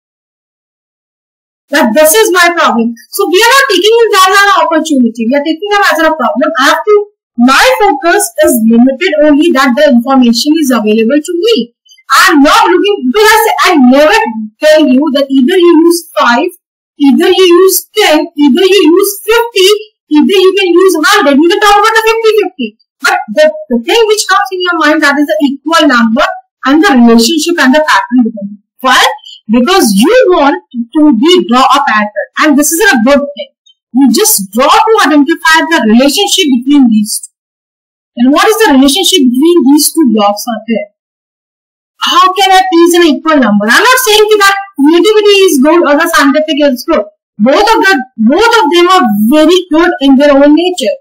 That this is my problem. So we are not taking it as an opportunity. We are taking it as a problem. My focus is limited only that the information is available to me. I am not looking, because I never tell you that either you use 5, either you use 10, either you use 50, either you can use 100. We will talk about the 50-50. But the thing which comes in your mind, that is the equal number and the relationship and the pattern between them. Why? Because you want to draw a pattern, and this is a good thing. You just draw to identify the relationship between these two. And what is the relationship between these two blocks are there? How can I please an equal number? I'm not saying that creativity is good or the scientific is good. Both of them are very good in their own nature.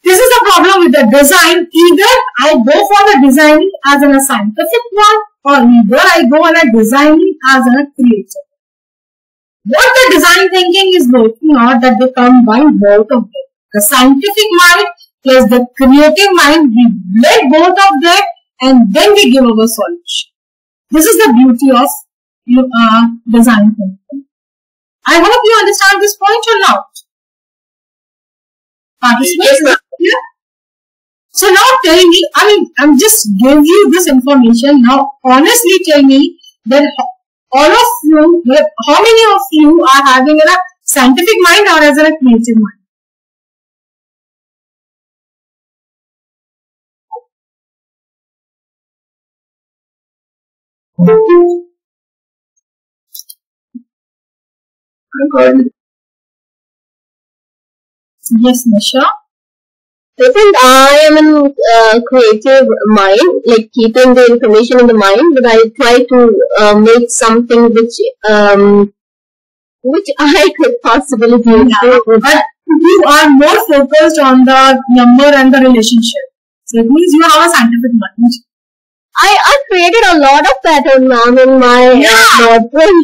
This is the problem with the design. Either I go for the designing as a scientific one, or either I go on a designing as a creative. What the design thinking is working out, that they combine both of them. The scientific mind plus the creative mind, we blend both of them and then we give our solution. This is the beauty of design thinking. I hope you understand this point or not. Participants? Yes, so now tell me, I'm just giving you this information. Now honestly tell me that all of you, how many of you are having a scientific mind or as a creative mind? Yes, Nisha. I think I am in creative mind, like keeping the information in the mind, but I try to make something which I could possibly do. Yeah, but you are more focused on the number and the relationship. So it means you have a scientific mind. I created a lot of pattern now in my brain.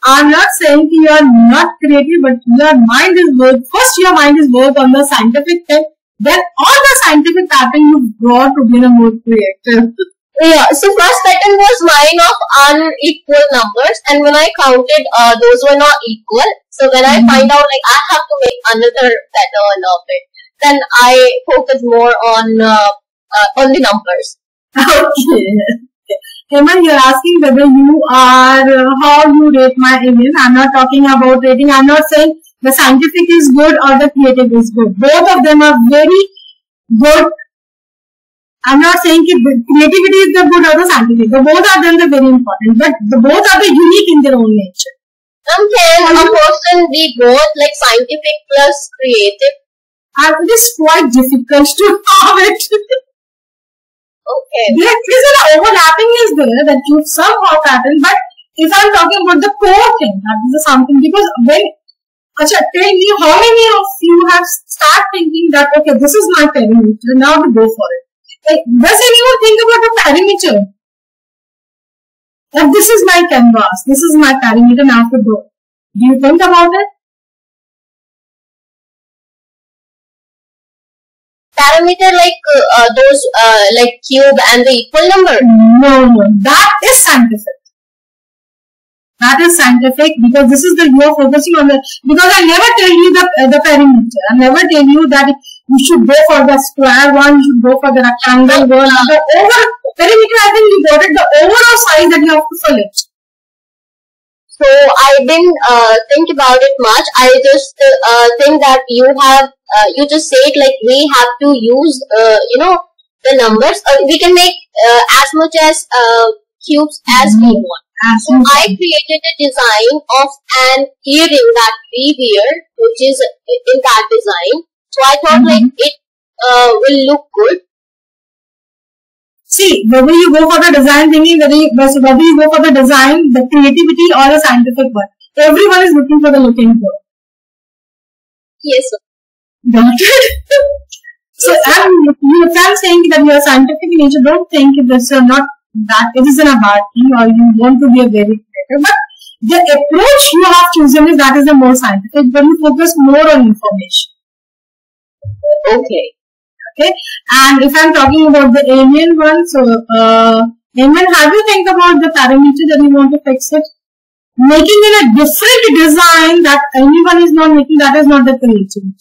I'm not saying you are not creative, but your mind is work. First, your mind is work on the scientific thing. Then, all the scientific pattern you brought to be a more creative. Yeah. So first pattern was mine of unequal numbers, and when I counted, those were not equal. So when I find out like I have to make another pattern of it, then I focus more on the numbers. Okay. Heman, you're asking whether you are, how you rate my opinion. I'm not talking about rating. I'm not saying the scientific is good or the creative is good. Both of them are very good. I'm not saying that creativity is the good or the scientific. The both are them, they're very important. But both are the unique in their own nature. Can a person be both like scientific plus creative? And it is quite difficult to have it. Okay. There is an overlapping is there that you somehow pattern, but if I'm talking about the core thing, that is something, because when, tell me how many of you have start thinking that, okay, this is my perimeter, now to go for it. Like, does anyone think about the perimeter? That this is my canvas, this is my perimeter, now to go. Do you think about it? Parameter like those like cube and the equal number? No, that is scientific. That is scientific because this is you are focusing on the, because I never tell you the perimeter. I never tell you that you should go for the square one, you should go for the rectangle one. The overall perimeter, I think you got it, the overall size that you have to fill it. So I didn't think about it much. I just think that you have you just said like we have to use the numbers. We can make as much as cubes as we want. So I created a design of an earring that we wear, which is in that design. So I thought like it will look good. See, whether you go for the design thinking, whether you go for the design, the creativity or the scientific one, everyone is looking for the looking good. Yes, sir. Got it? So, if I'm saying that you are scientific in nature, don't think if this is not that it isn't a bad thing or you want to be a very creative. But the approach you have chosen is that is the more scientific, but you focus more on information. Okay. Okay. And if I'm talking about the alien one, so Amen, have you think about the parameter that you want to fix it? Making it a different design that anyone is not making, that is not the creativity.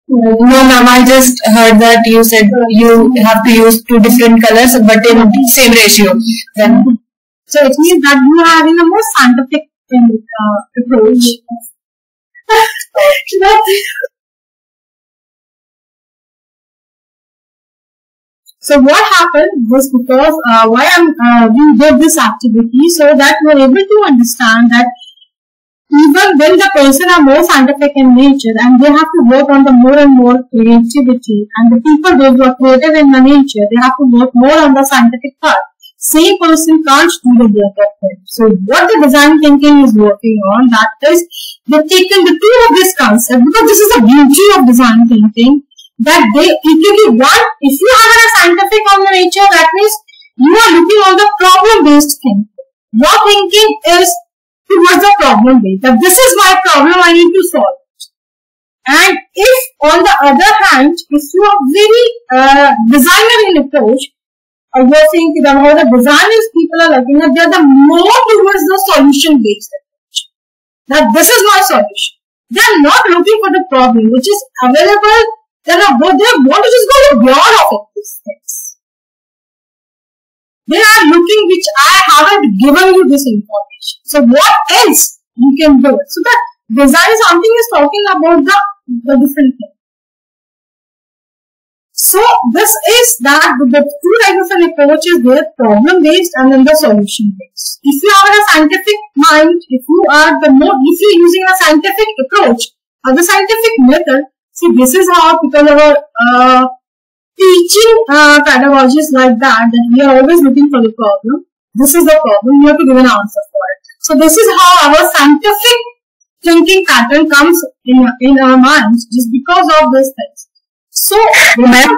No, ma'am, I just heard that you said you have to use two different colors but in same ratio. Then, so it means that you are having a more scientific approach. So what happened was because we did this activity so that we were able to understand that even when the person are more scientific in nature and they have to work on the more and more creativity, and the people those who are creative in the nature, they have to work more on the scientific part. same person can't do the both of them. So what the design thinking is working on, that is, they've taken the two of this concept, because this is the beauty of design thinking, that they equally want, if you have a scientific on the nature, that means you are looking on the problem-based thinking. Your thinking is towards the problem base, that this is my problem, I need to solve it. And if on the other hand, if you are very designer in approach, you're saying that how the designers people are looking at, they're the more towards the solution based approach. That this is my solution. They're not looking for the problem which is available. They want to just go beyond of it, these things. They are looking which I haven't given you this information. So what else you can do? So the design something is talking about the different thing. So this is that the two types of an approach is there, problem based and then the solution based. If you have a scientific mind, if you're using a scientific approach or the scientific method, see this is how, because our teaching pedagogy is like that we are always looking for the problem. This is the problem, you have to give an answer for it. So this is how our scientific thinking pattern comes in our minds, just because of these things. So ma'am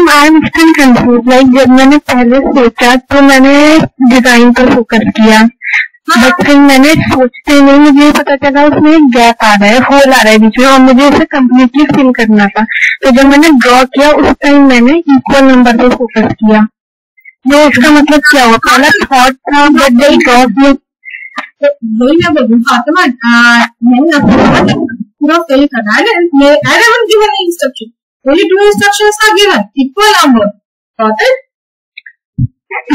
I am still confuse, like जब मैंने पहले सोचा तो मैंने design पर focus किया, but फिर मैंने सोचते नहीं मुझे पता चला उसमें एक गैप आ रहा है, होल आ रहा है बीच में और मुझे उसे कम्प्लीटली फिल करना था. तो जब मैंने ड्रॉ किया उस टाइम मैंने इक्वल नंबर पर फोकस किया. तो उसका मतलब क्या हुआ, पहला थॉट था बट जब ड्रॉ किया वही मैं बोल रही हूँ फातिमा, मैंने पूरा फिल करना है. I haven't given any instruction. Only two instructions are given. Equal number. Got it? I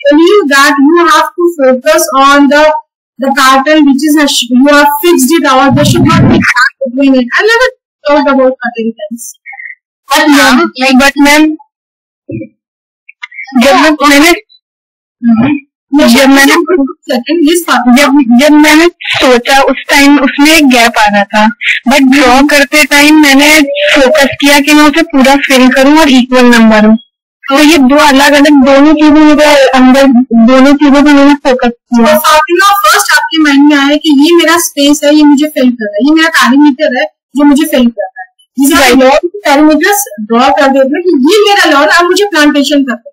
tell you that you have to focus on the pattern which is you have fixed it out. There should not be between it. I never thought about cutting things. But ma'am, जब मैंने सोचा उस time उसमें एक gap आ रहा था, but draw करते time मैंने फोकस किया कि मैं उसे पूरा फिल करूं और इक्वल नंबर हूं. तो ये दो अलग अलग दोनों चीजें मेरे अंदर, दोनों चीजों पर मैंने फोकस किया. फर्स्ट आपके माइंड में आया कि ये मेरा स्पेस है, ये मुझे फिल कर रहा है, ये मेरा पैरामीटर है जो मुझे फिल कर रहा है. जिसे पैरामीटर्स ड्रॉ कर देते हैं कि ये मेरा लॉन, अब मुझे प्लांटेशन करना है.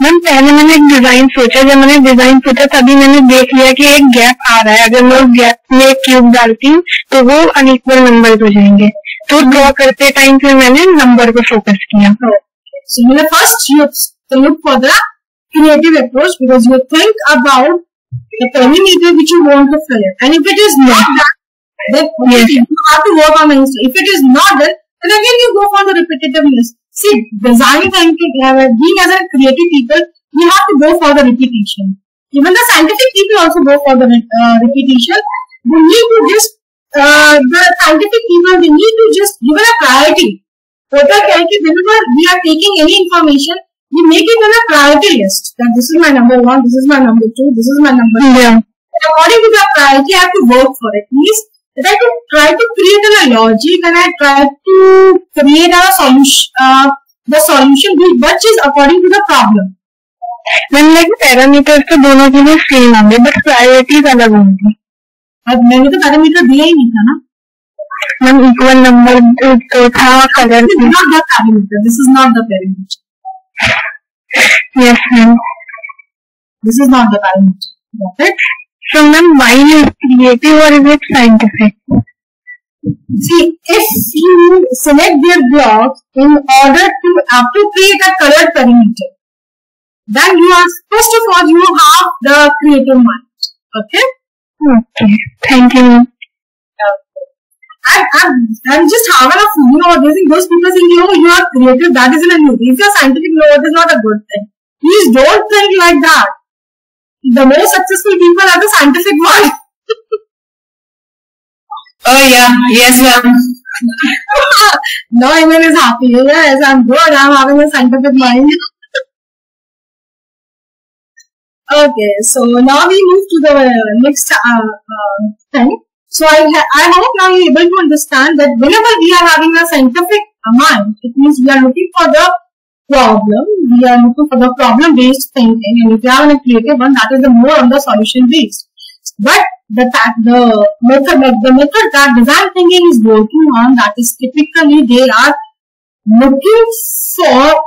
मैम पहले मैंने एक डिजाइन सोचा, जब मैंने डिजाइन सोचा तभी मैंने देख लिया कि एक गैप आ रहा है, अगर मैं उस गैप में एक क्यूब डालती हूँ तो वो अनइक्वल नंबर हो जाएंगे. तो ड्रॉ करते टाइम फिर मैंने नंबर को फोकस किया. So first you look for the creative approach because you think about the perimeter which you want to fill it, and if it is not done, then you have to work on the instant. If it is not done, then again you go for the repetitiveness. See, design thinking, being as a creative people, we have to go for the repetition. Even the scientific people also go for the repetition. They need to just, the scientific people, they need to just give it a priority. Whenever we are taking any information, we make it in a priority list. That this is my number 1, this is my number 2, this is my number 3. Yeah. And according to the priority, I have to work for it. Means that I can try to create a logic and I try to create a solution, the solution which is according to the problem. When like parameters तो दोनों के लिए same होंगे, but priorities अलग होंगी. अब मैंने तो पैरामीटर दिया ही नहीं था ना. मैम इक्वल नंबर तो था colour. This is not the parameter. This is not the parameter. Yes, ma'am. This is not the parameter. Got it? So, ma'am, why is creative or is it scientific? See, if you select their blocks in order to create a colored perimeter, then you are, first of all, you have the creative mind. Okay? Okay. Thank you, ma'am. I'm just having a feeling, those people think, you are creative, that isn't a new thing. If you're scientific, it is not a good thing. Please don't think like that. The most successful people are the scientific ones. Oh yeah, yes ma'am. No, Iman is happy. Yes, I'm good. I'm having a scientific mind. Okay, so now we move to the next thing. So I hope now you're able to understand that whenever we are having a scientific mind, it means we are looking for the problem, we are looking for the problem-based thinking, and if you have a creative one, that is the more on the solution-based. But the method that design thinking is working on, that is typically they are looking for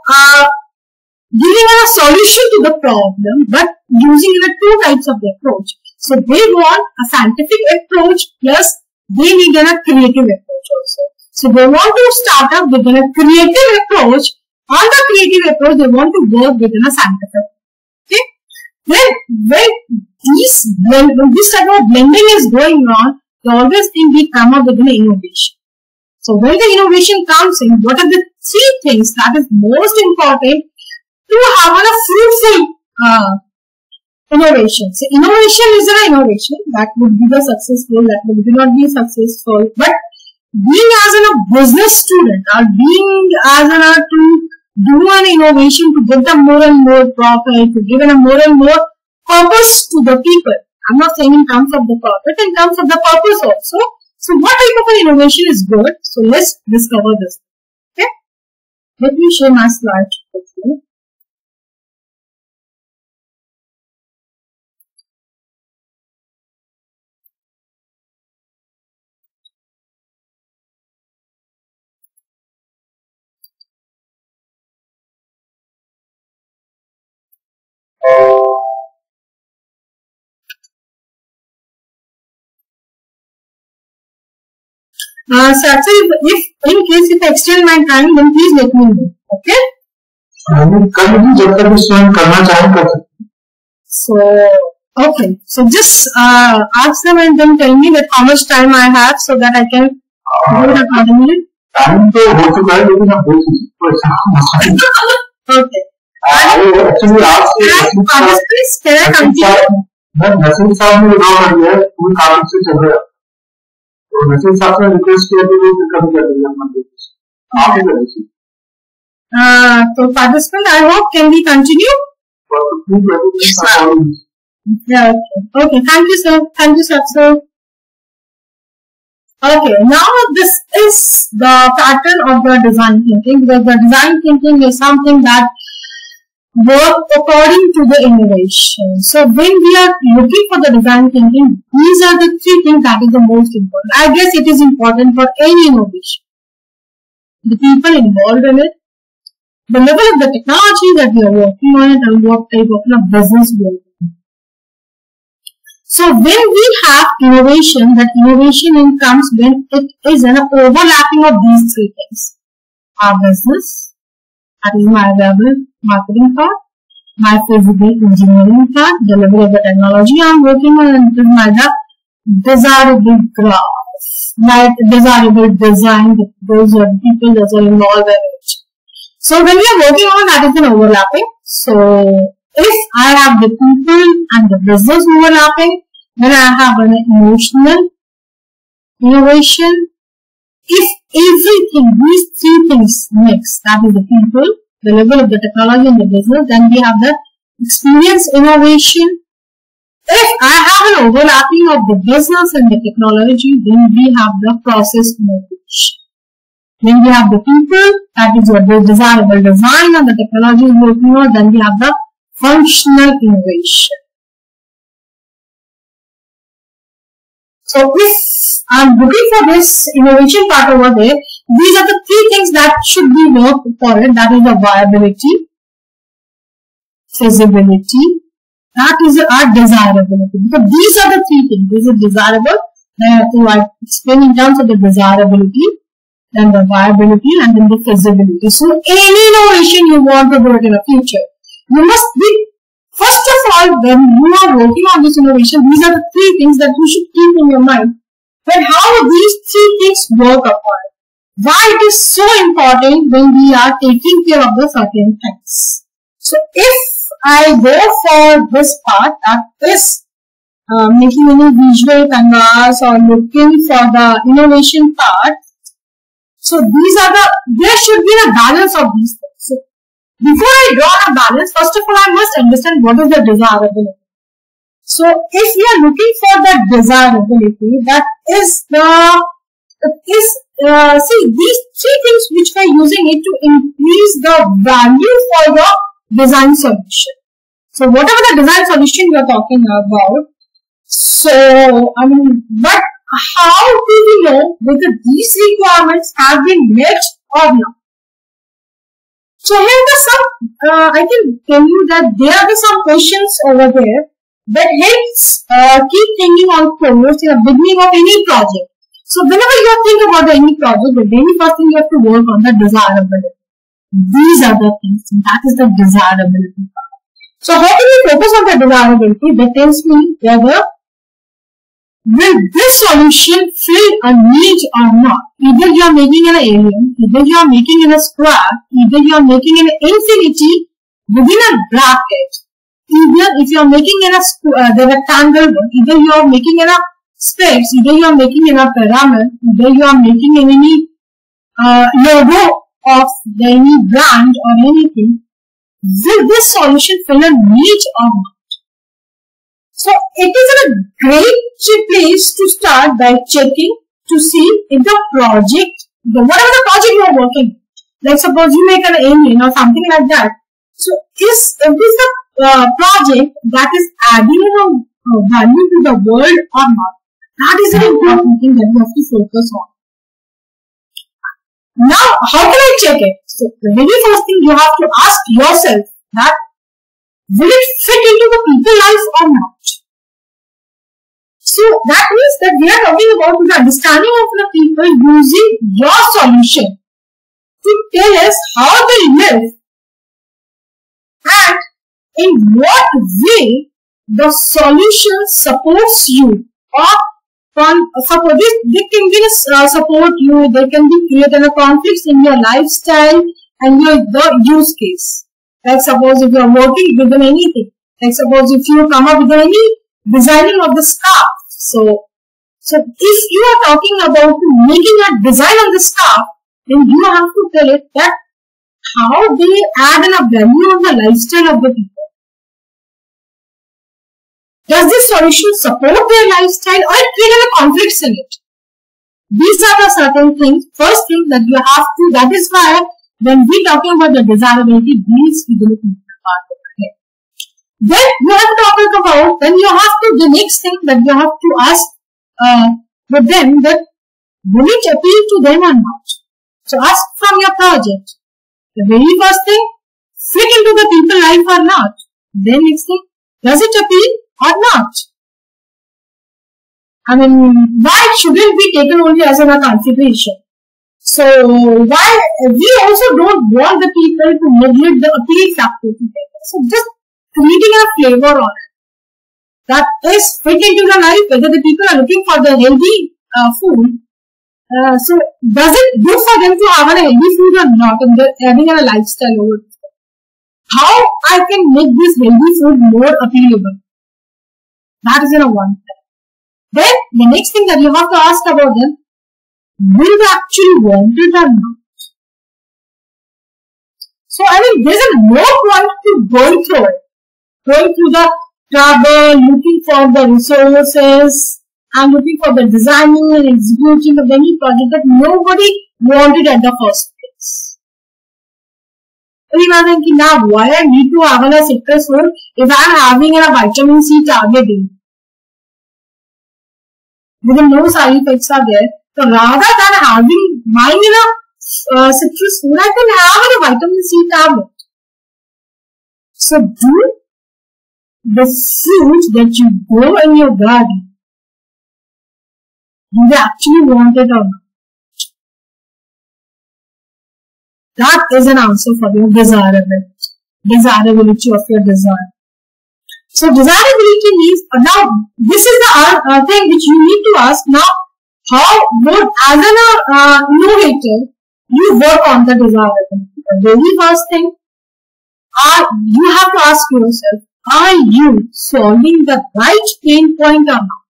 giving a solution to the problem, but using the two types of the approach. So they want a scientific approach plus they need a creative approach also. So they want to start up with a creative approach. On the creative approach, they want to work within a scientific. Okay. Then when this type of blending is going on, they always think we come up with an innovation. So when the innovation comes in, what are the three things that is most important to have a fruitful innovation? So innovation is an innovation that would be the successful, that would not be successful. But being as a business student or being as to do an innovation to get the more and more profit, to give a more and more purpose to the people. I'm not saying in terms of the profit, in terms of the purpose also. So what type of an innovation is good? So let's discover this. Okay. Let me share my slide with you. So actually, if in case if I extend my time, then please let me know. Okay. So okay. So just ask them and then tell me that how much time I have so that I can do it accordingly. Okay. Actually asked can I continue? So participant, I hope can we continue? Yes, ma'am. Yeah, okay. Thank you, sir. Thank you, sir. Okay, now this is the pattern of the design thinking, because the design thinking is something that works according to the innovation. So when we are looking for the design thinking, these are the three things that is the most important. I guess it is important for any innovation. The people involved in it, the level of the technology that we are working on it, and what type of business we are working on. So when we have innovation, that innovation comes when it is an overlapping of these three things. Our business, that is my marketing part, my physical engineering part, the level of the technology I am working on, and it is my desirable graph, my desirable design, those are the people that are involved in it. So when we are working on that is an overlapping. So if I have the people and the business overlapping, then I have an emotional innovation. If everything, these three things mix, that is the people, the level of the technology and the business, then we have the experience innovation. If I have an overlapping of the business and the technology, then we have the process innovation. When we have the people, that is what the desirable design and the technology is working on, then we have the functional innovation. So if I am looking for this innovation part over there, these are the three things that should be worked for it. That is the viability, feasibility, that is our desirability. Because these are the three things. This is desirable. So I explain in terms of the desirability, then the viability, and then the feasibility. So any innovation you want to do it in the future, you must be, first of all, when you are working on this innovation, these are the three things that you should keep in your mind. But how these three things work upon. Why it is so important when we are taking care of the certain things. So if I go for this part, that is making any visual canvas or looking for the innovation part. So these are there should be a balance of these things. So before I draw a balance, first of all, I must understand what is the desirability. So if we are looking for that desirability, that is see these three things which we are using it to increase the value for the design solution. So whatever the design solution we are talking about, so but how do we know whether these requirements have been met or not? So here are some, I can tell you that there are some questions over there that helps keep thinking on course in the beginning of any project. So whenever you think about any project, the very first thing you have to work on the desirability. These are the things, and that is the desirability part. So how can we focus on the desirability? That tells me whether will this solution fill a need or not. Either you are making an alien, either you are making in a square, either you are making an infinity within a bracket, either if you are making in a the rectangle one, either you are making in a space, either you are making in a pyramid, either you are making in any logo of any brand or anything. Will this solution fill a need or not? So it is a great place to start by checking to see if the project, whatever the project you are working, like suppose you make an alien or something like that. So if this is the project that is adding a value to the world or not, that is an important thing that you have to focus on. Now, how can I check it? So the very first thing you have to ask yourself that will it fit into the people's life or not? So that means that we are talking about the understanding of the people using your solution to tell us how they live and in what way the solution supports you, or suppose they can be support you, they can be creating a conflict in your lifestyle and the use case. Like suppose if you are working within anything, like suppose if you come up with any designing of the scarf. So if you are talking about making a design on the scarf, then you have to tell it that how they add a value on the lifestyle of the people. Does this solution support their lifestyle or it creates a conflict in it? These are the certain things. First thing that you have to, that is why when we talking about the desirability, these people are part of it. Then you have to talk about, then you have to, the next thing that you have to ask with them that will it appeal to them or not? So ask from your project. The very first thing, fit into the people life or not? Then next thing, does it appeal or not? Why shouldn't be taken only as a consideration? So why we also don't want the people to neglect the appeal factor together. So just creating a flavor on it that is fit into the life, whether the people are looking for the healthy food. So does it good for them to have a healthy food or not, and they're having a lifestyle over it? How I can make this healthy food more appealable? That is one thing. Then the next thing that you have to ask about them, will they actually want it or not? So there's no point to going through it. Going through the trouble, looking for the resources, and looking for the designing and executing of any project that nobody wanted at the first place. Now, why I need to have a citrus fruit if I am having a vitamin C targeting? Because no side effects are there. So rather than having mine in a citrus fruit, I can have a vitamin C tablet. So do the fruits that you grow in your garden, do they actually want it or not? That is an answer for your desirability of your design. So desirability means, now this is the thing which you need to ask. Now, how would as an innovator you work on the desirability? The very first thing, you have to ask yourself, are you solving the right pain point or not?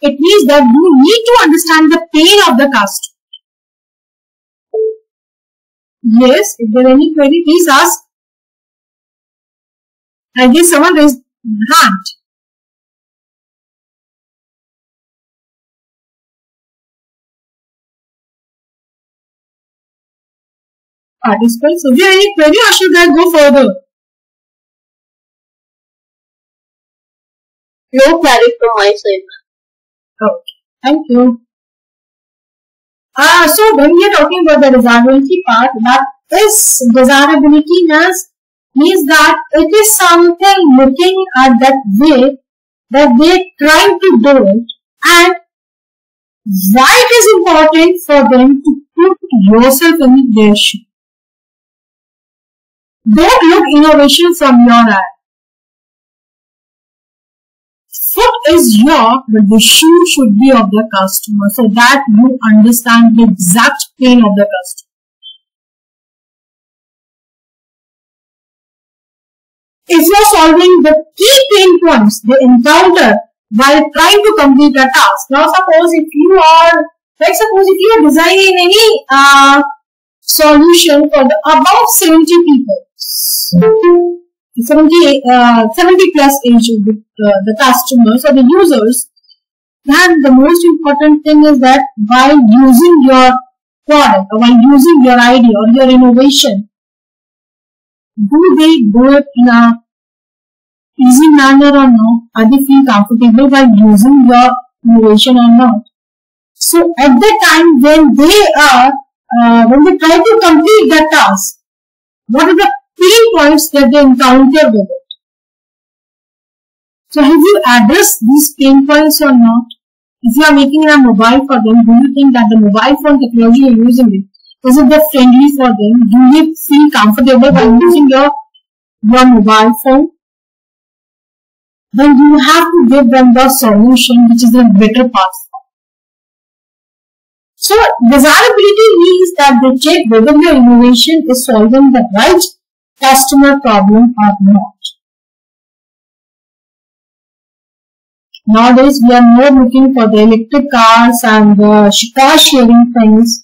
It means that you need to understand the pain of the customer. Yes, if there are any query, please ask. I guess someone raised hand. participants. Is there any query or should I go further? No query from my side. Okay, thank you. So when we are talking about the desirability part, that is desirability means that it is something looking at that way that they trying to do it, and why it is important for them to put yourself in their shoe. Don't look innovation from your eye. Foot is your, but the shoe should be of the customer, so that you understand the exact pain of the customer. If you are solving the key pain points they encounter while trying to complete a task. Now suppose if you are designing any solution for the above 70 people, 70 plus age of the customers or the users, then the most important thing is that while using your product or while using your idea or your innovation, do they do it in a easy manner or not? Are they feel comfortable while using your innovation or not? So at the time when they try to complete the task, what are the pain points that they encounter with it? So have you addressed these pain points or not? If you are making a mobile for them, do you think that the mobile phone technology you are using is it friendly for them? Do you feel comfortable while using your mobile phone? Then you have to give them the solution which is a better path. So desirability means that they check whether your innovation is solving the right customer problem or not. Nowadays we are more looking for the electric cars and the car sharing things.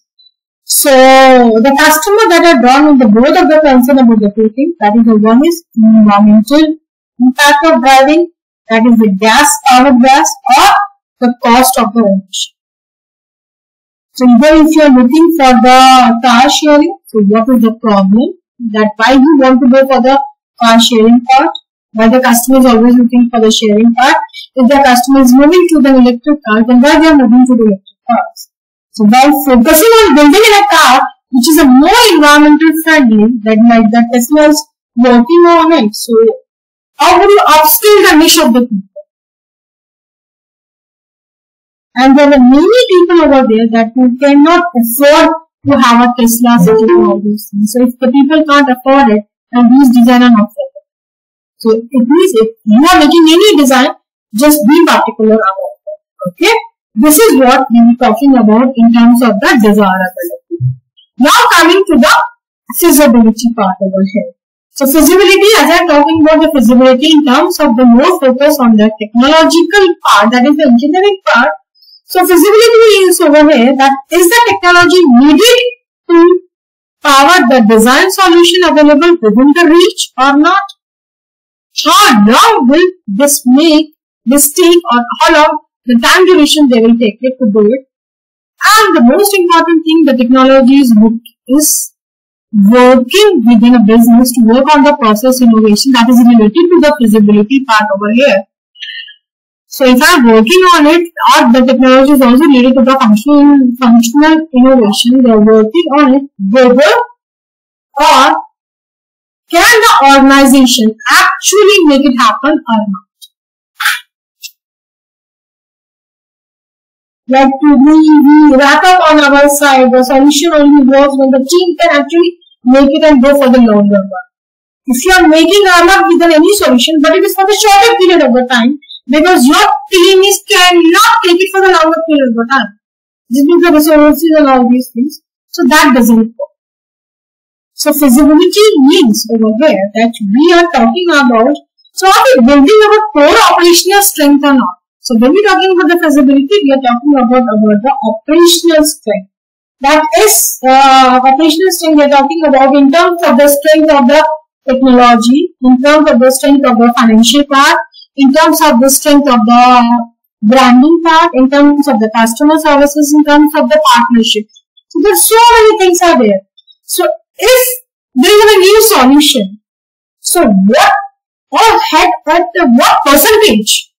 So the customer that are drawn in the both of the concern about the two things, that is the one is environmental impact of driving, that is the powered gas or the cost of the ownership. So either if you are looking for the car sharing, so what is the problem? That why you want to go for the car sharing part, why the customer is always looking for the sharing part. If the customer is moving to the electric car, then why they are moving to the electric cars? So by focusing on building in a car which is a more environmental friendly, that like the Tesla is working on it. So how would you upskill the niche of the people? And there are many people over there that who cannot afford to have a Tesla sitting and all these things. So if the people can't afford it, then these design are not for them. So it means if you are making any design, just be particular about it. Okay? This is what we are talking about in terms of the desirability. Now coming to the feasibility part over here. So feasibility, as I am talking about the feasibility in terms of the more focus on the technological part, that is the engineering part. So feasibility is over here that is the technology needed to power the design solution available within the reach or not? How long will this take or how long the time duration they will take it to do it? And the most important thing, the technology is working within a business to work on the process innovation that is related to the feasibility part over here. So if I am working on it or the technology is also related to the functional innovation, they are working on it, whether or can the organization actually make it happen or not? Like we wrap up on our side, the solution only works when the team can actually make it and go for the longer run. If you are making a lot within any solution, but it is for the shorter period of the time, because your team cannot take it for the longer period of the time. This means the resources and all these things. So that doesn't work. So feasibility means over here that we are talking about, so are we building our core operational strength or not? So when we are talking about the feasibility, we are talking about the operational strength. That is operational strength we are talking about in terms of the strength of the technology, in terms of the strength of the financial part, in terms of the strength of the branding part, in terms of the customer services, in terms of the partnership. So there are so many things are there. So if there is a new solution, so what percentage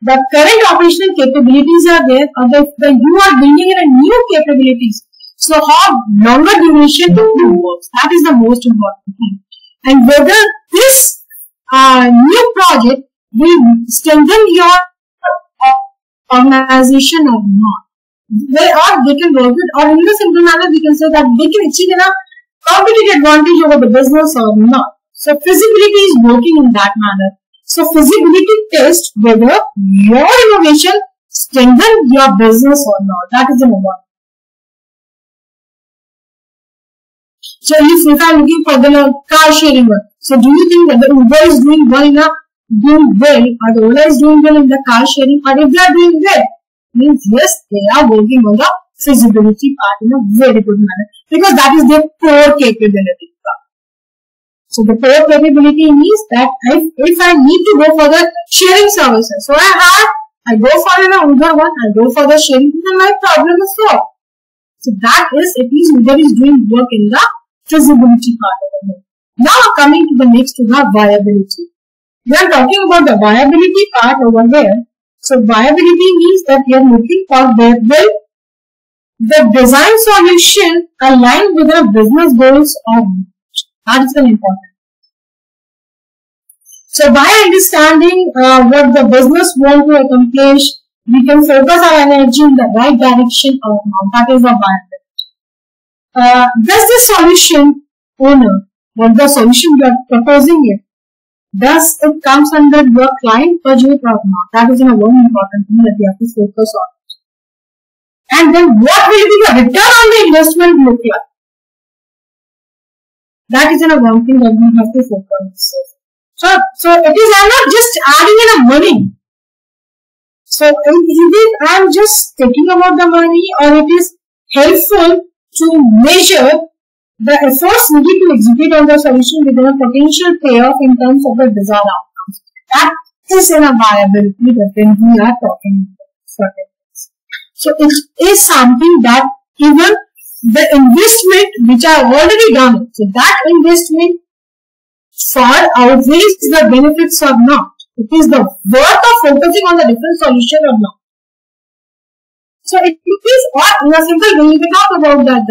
the current operational capabilities are there, or the you are building in a new capabilities. So how longer duration it works. That is the most important thing. And whether this new project will strengthen your organization or not. They can work it, or in a simple manner we can say that they can achieve a competitive advantage over the business or not. So feasibility is working in that manner. So feasibility test whether your innovation strengthen your business or not. That is the number one. So if I am looking for the car sharing one, so do you think that the Uber is doing well, or the Ola is doing well in the car sharing? Or if they are doing well, means yes, they are working on the feasibility part in a very good manner, because that is their core capability. So the core capability means that if I need to go for the sharing services, so I go for an Uber one, I go for the sharing, then my problem is solved. So that is, at least Uber is doing work in the feasibility part of it. Now coming to the next, to the viability. We are talking about the viability part over here. So viability means that we are looking for where will the design solution align with our business goals or not. That is very important. So by understanding what the business want to accomplish, we can focus our energy in the right direction or not. That is the viability. Does the solution owner, what the solution we are proposing it, does it comes under your client budget or not? That is one important thing that we have to focus on. And then what will be the return on the investment look like? That is one thing that we have to focus on. So it is, I am not just adding in a money. So I am just thinking about the money, or it is helpful to measure the efforts needed to execute on the solution with a potential payoff in terms of the desired outcomes. That is a viability that when we are talking about certain things. So it is something that even the investment which I already done, so that investment far outweighs the benefits or not. It is the worth of focusing on the different solution or not. So it is, or in a simple way, we can talk about that.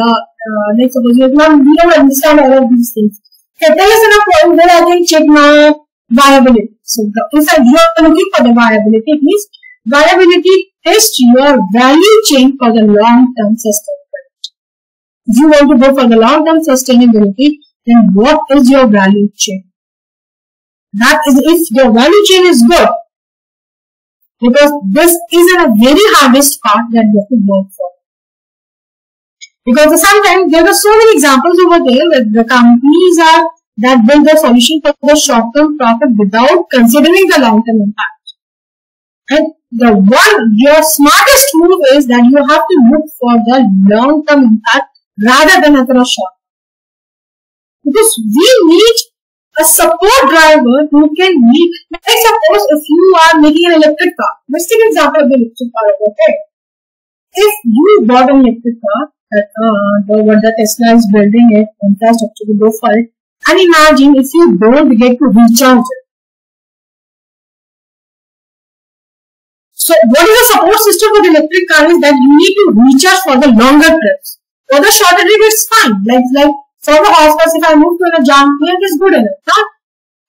Let's suppose we don't understand all of these things. Okay, tell us in a point where I can check my viability. So if you are looking for the viability, it means viability test your value chain for the long-term sustainability. If you want to go for the long-term sustainability, then what is your value chain? That is, if your value chain is good, because this is a very hardest part that you have to work for. Because sometimes there are so many examples over there that the companies that build the solution for the short-term profit without considering the long-term impact. And your smartest move is that you have to look for the long-term impact rather than for a short. Because we need a support driver who can meet, like suppose if you are making an electric car, let's take an example of the electric car, okay? If you bought an electric car, what the Tesla is building it, infrastructure to go for it, and imagine if you don't get to recharge it. So what is the support system for the electric car is that you need to recharge for the longer trips. For the shorter trip, it's fine. Like for the hospitals, if I move to a Jamia, it is good enough. Now,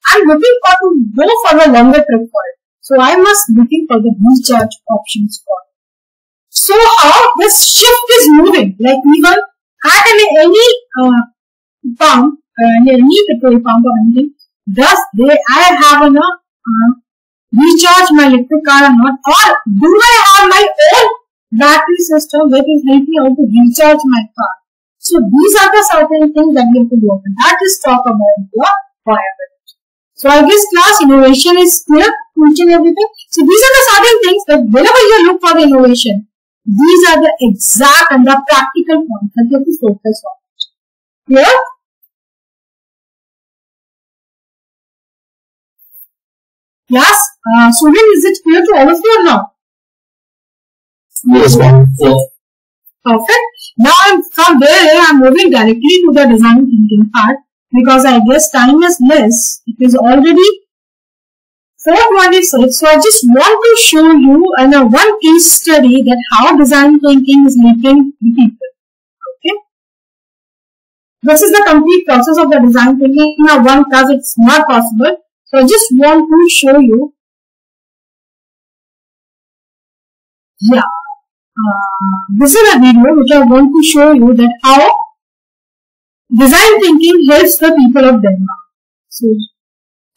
I'm looking for to go for a longer trip for it. So I must looking for the recharge options for it. So how this shift is moving, like even at any pump, any petrol pump or anything, does I have enough recharge my electric car or not, or do I have my own battery system that is helping out to recharge my car? So these are the certain things that we have to do. That is talk about the viability. So I guess class innovation is clear, teaching everything. So these are the certain things that whenever you look for the innovation, these are the exact and the practical points that you have to focus on. Clear? Yes? Student, is it clear to all of you or not? Yes, ma'am. Yes. Perfect. Now from there I'm moving directly to the design thinking part because I guess time is less. It is already 4:26. So I just want to show you in a one case study that how design thinking is making people. Okay. This is the complete process of the design thinking. In a one class it's not possible. So I just want to show you. Yeah. This is a video which I want to show you that how design thinking helps the people of Denmark. So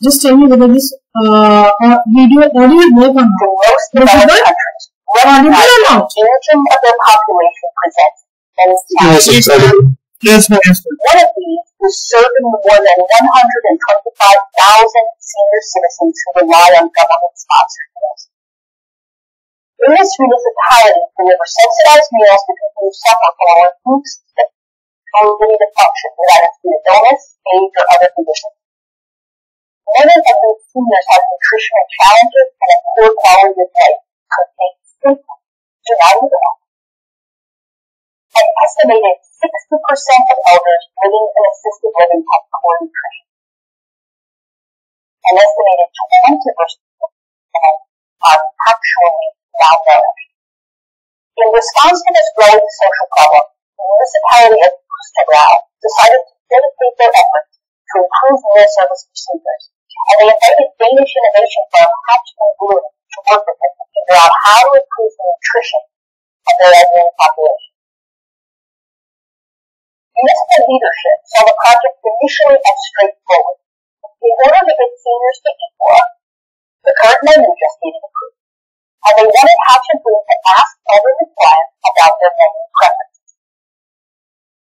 just tell me whether this video audio work or not. Most developed countries recognize the aging of their population presents many challenges. Yes, ma'am. One of these is serving the more than 125,000 senior citizens who rely on government-sponsored meals. In this municipality, deliver subsidized meals to people who suffer from a food system ability to function without a student illness, age, or other conditions. Many of these seniors have nutritional challenges and a poor quality of life because they simply do not eat enough. An estimated 60% of elders living in assisted living have poor nutrition. An estimated 20% are actually malnourished. In response to this growing social problem, the municipality of Pusterau decided to dedicate their efforts to improve meal service procedures, and they invited Danish innovation firm Hatch and Bloom to work with them to figure out how to improve the nutrition of their elderly population. Municipal leadership saw the project initially as straightforward. In order to get seniors to eat more, the current menu just needed improved, and they wanted Hatch and Bloom to ask elderly clients about their menu preferences.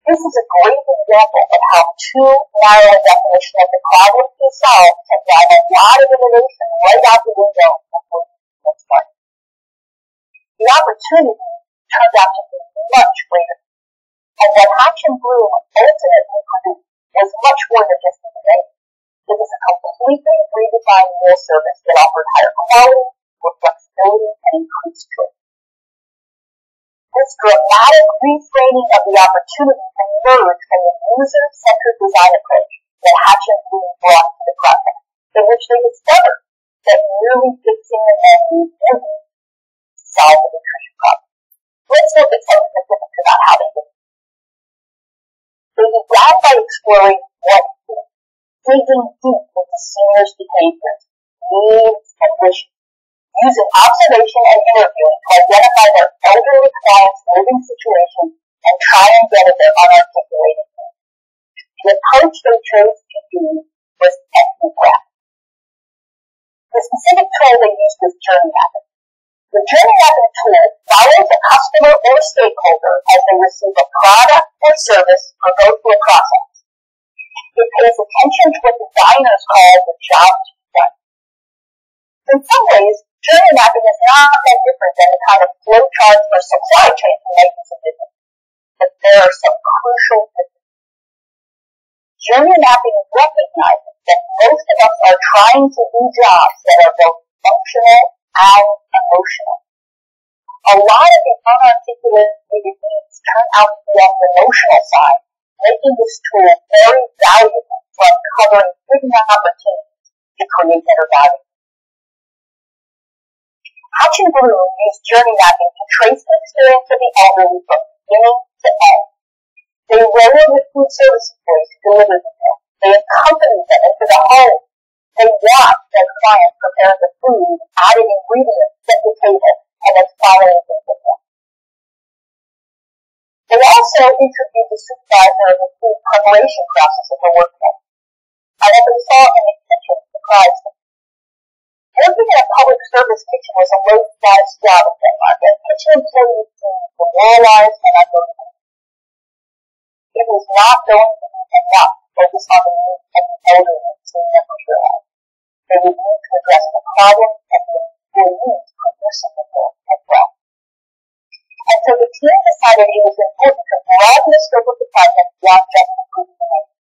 This is a great example of how too narrow a definition of the problem to be solved can drive a lot of innovation right out the window before it starts. The opportunity turned out to be much greater, and what Hatch and Bloom ultimately produced was much more than just a menu. It was a completely redesigned meal service that offered higher quality, more flexibility, and increased choice. This dramatic reframing of the opportunity emerged from the user-centered design approach that Hatch and Bloom brought to the project, in which they discovered that merely fixing the menu didn't solve the nutrition problem. Let's look at some specifics about how they did it. They began by exploring what is, digging deep into seniors' behaviors, needs, and wishes, using observation and interviewing to identify their elderly clients' living situation and try and get at their unarticulated needs. The approach they chose to use was ethnographic. The specific tool they used was journey mapping. The journey mapping tool follows a customer or stakeholder as they receive a product or service or go through a process. It pays attention to what designers call the job to be done. In some ways, journey mapping is not that different than the kind of flow charts for supply chain you might use in business, but there are some crucial differences. Journey mapping recognizes that most of us are trying to do jobs that are both functional and emotional. A lot of the unarticulated needs turn out to be on the emotional side, making this tool very valuable for uncovering hidden opportunities to create better value. Hatch and Bloom used journey mapping to trace the experience of the elderly from beginning to end. They rode with food service employees to deliver the meal. They accompanied them into the home. They watched their clients prepare the food, added ingredients, set the table, and then finally ate the meal. They also interviewed the supervisor of the food preparation process of the workplace. However, they saw an extension surprised them. Working in a public service kitchen was a low-class job in Denmark, as kitchen employees seemed demoralized and unmotivated. It was not going to be enough to focus on the needs of the elderly and seeing them realized. They would need to address the problem and their needs for nursing support as well. And so the team decided it was important to broaden the scope of the project beyond just improving the menu,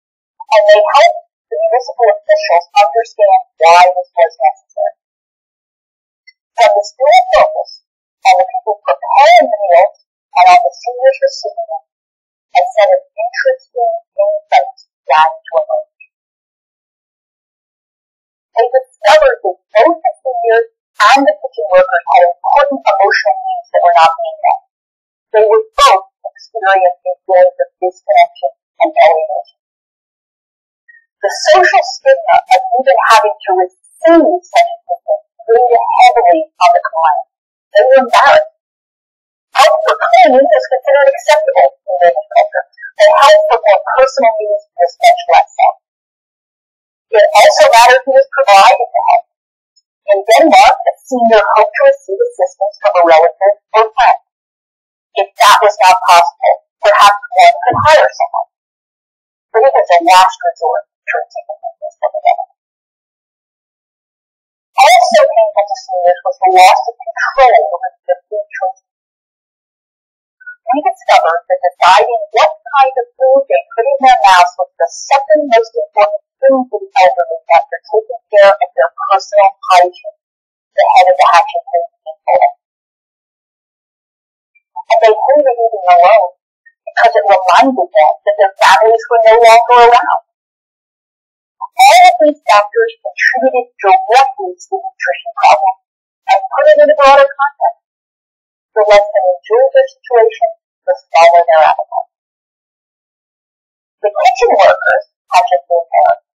and they helped the municipal officials understand why this was necessary. From the dual focus on the people preparing the meals and on the seniors recipient, a set of interesting insights began to emerge. They discovered that both the seniors and the kitchen workers had important emotional needs that were not being met. They were both experiencing feelings of disconnection and alienation. The social stigma of even having to receive such assistance weighed heavily on the client. They were embarrassed. Help for cleaning was considered acceptable in Danish culture, but help for more personal needs was much less so. It also mattered who was providing the help. In Denmark, a senior hoped to receive assistance from a relative or friend. If that was not possible, perhaps one could hire someone. But it was a last resort to receive assistance from a family. Also painful to seniors was the loss of control over their food choices. We discovered that deciding what kind of food they put in their mouths was the second most important thing for the elderly after taking care of their personal hygiene, the head of the Hatchet Group told us. And they hated eating alone because it reminded them that their families were no longer around. All of these factors contributed directly to the nutrition problem and put it in a broader context. The less than enjoyed their situation, the smaller their appetite. The kitchen workers, Hatchet Group parents,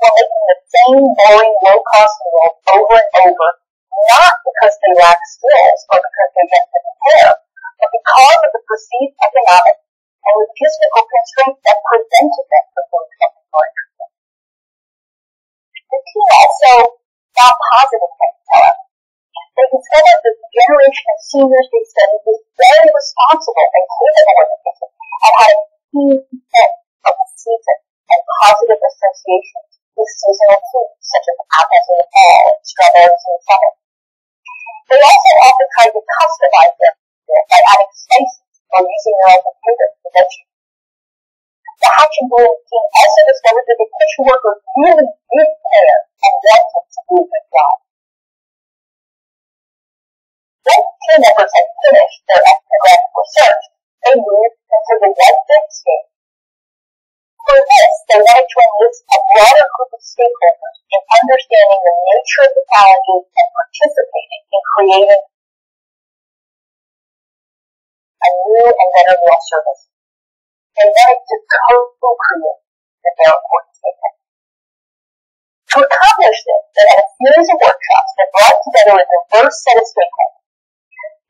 were making the same boring, low-cost meals over and over, not because they lacked skills or because they didn't prepare, but because of the perceived economic and logistical constraints that prevented them from doing something more interesting. The team also found positive things, however. They discovered that the generation of seniors they studied was very responsible and capable of the kitchen and had a keen sense of the season and positive associations with seasonal foods such as apples in the fall and strawberries in the summer. They also often tried to customize them by adding spices or using their own potatoes for vegetables. The Hatch and Bloom team also discovered that the kitchen workers really did care and wanted to do a good job. Once team members had finished their ethnographic research, they moved into the white goods stage. For this, they wanted to enlist a broader group of stakeholders in understanding the nature of the challenges and participating in creating a new and better meal service. They wanted to co-create with their important stakeholders. To accomplish this, they had a series of workshops that brought together a diverse set of stakeholders.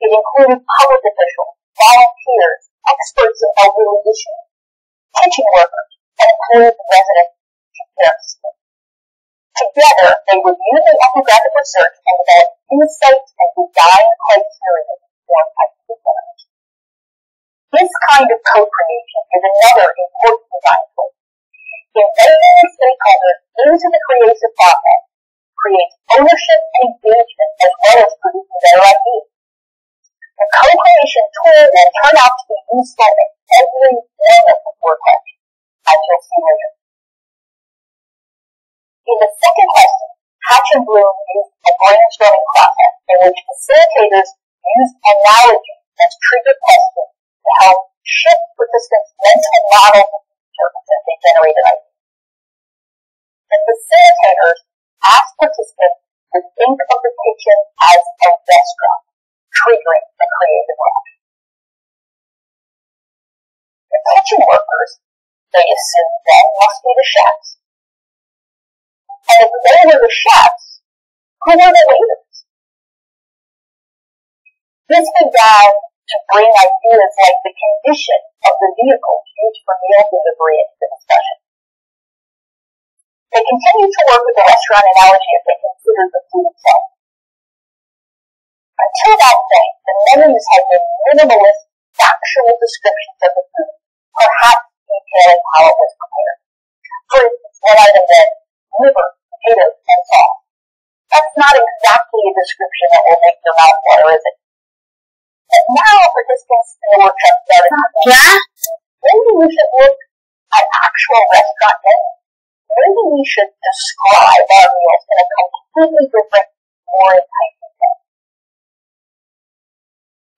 It included public officials, volunteers, experts in elderly issues, kitchen workers, and employees and residents to care systems. Together, they reviewed the ethnographic research and developed insights and design criteria for IIC centers. This kind of co-creation is another important design tool. Inviting the stakeholders into the creative process creates ownership and engagement as well as producing better ideas. The co-creation tool will turn out to be useful in every one of the four questions, as you'll see later. In the second question, Hatch and Bloom used a brainstorming process in which facilitators used analogies as trigger questions to help shift participants' mental models of services they generated ideas. The facilitators asked participants to think of the kitchen as a restaurant, triggering a creative reaction. The kitchen workers, they assumed then, must be the chefs. And if they were the chefs, who were the waiters? This began to bring ideas like the condition of the vehicles used for meal delivery into the discussion. They continued to work with the restaurant analogy as they considered the food itself. Until that point, the menus had been minimalist, factual descriptions of the food, perhaps detailing how it was prepared. For instance, one item read, liver, potatoes, and sauce. That's not exactly a description that will make your mouth water, is it? And now participants in the workshop started to think, maybe we should look at actual restaurant menus. Maybe we should describe our meals in a completely different, more enticing way.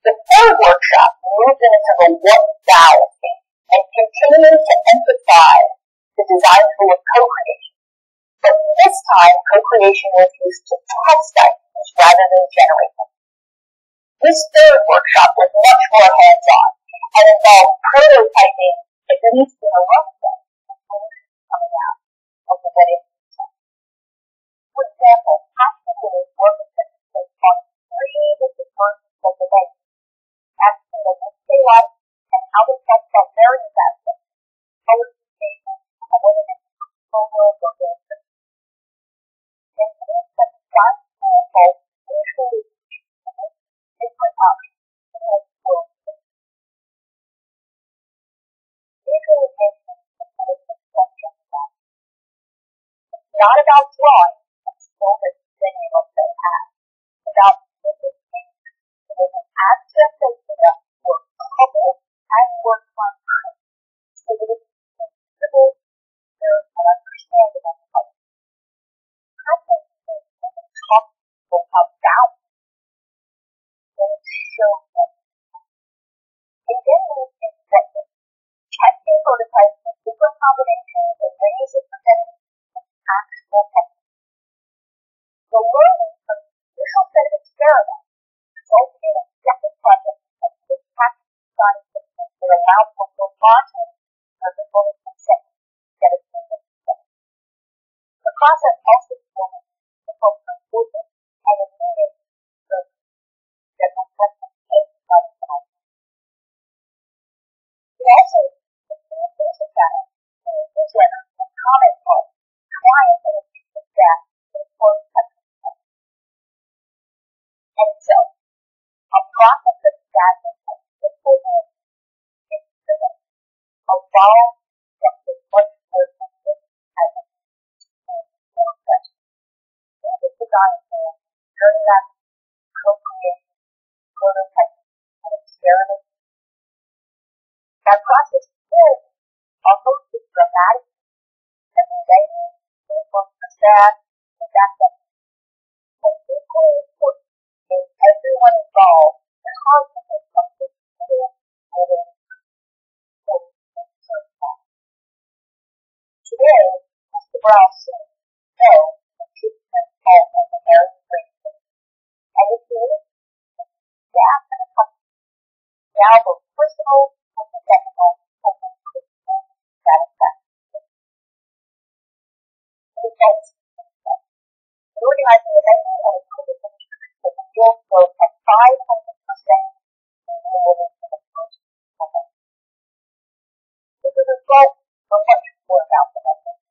The third workshop moves into the what thou theme and continues to emphasize the design tool of co-creation. But this time, co-creation was used to test ideas rather than generate them. This third workshop was much more hands-on and involved prototyping at least in a workshop and solutions coming out of the wedding process. For example, practically working on 3 different versions of the wedding, asking the day life and how they felt about various aspects, post-station, and whether they could homework or dancer. And these have done both usually different options in the world. Visualization is a construction process. It's not about drawing and still being able to have. It's about visualization. It is an abstract idea or couple and work on time so that it is visible, clear, and understandable. Content is talk about and show them. It then moves into testing. Testing prototypes with different combinations of ways of presenting actual techniques. The learning from the initial set of experiments resulted in a second project of this practice design system that allowed for more modules of the bonus consent instead of single consent. The process also supported the focus on movement and included the general preference of the project. It also included data in a newsletter and comment called Client and Assistant Staff to inform customers. And so, a process of gathering a simple way is a long step with much more than as a more question. This is design for learning that co-creation, prototyping, and experimenting. That process is almost as dramatic as the dating, inform the staff, and that stuff. But equally important is everyone involved constantly comes to clear moving today, Mr. Brown said, no, the treatment of the American race. And it is staff and a company now both personal and professional and critical satisfaction. Results. Organizing events and equipment with a field growth of 500% in moving to the first moment. As a result, so much more about the message.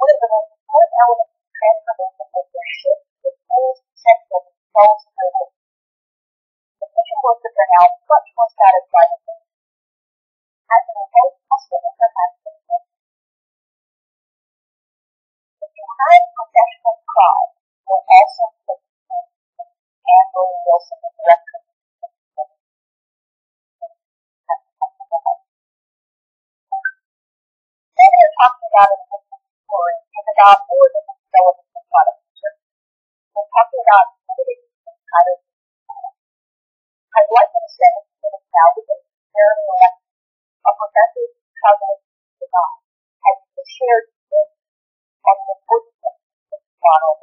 One of the most important elements of transformation is the shift to full central self-service. The mission was to bring out much more satisfying things. As a result, customers are happy. The behind professional pride will also put Andrew Wilson in direction. Many are talking about it in the story is about more than the development of product and service. We're talking about innovating how to I'd like to say that it's now because Karen Millia, a professor of cognitive design, has shared this on the importance of this model.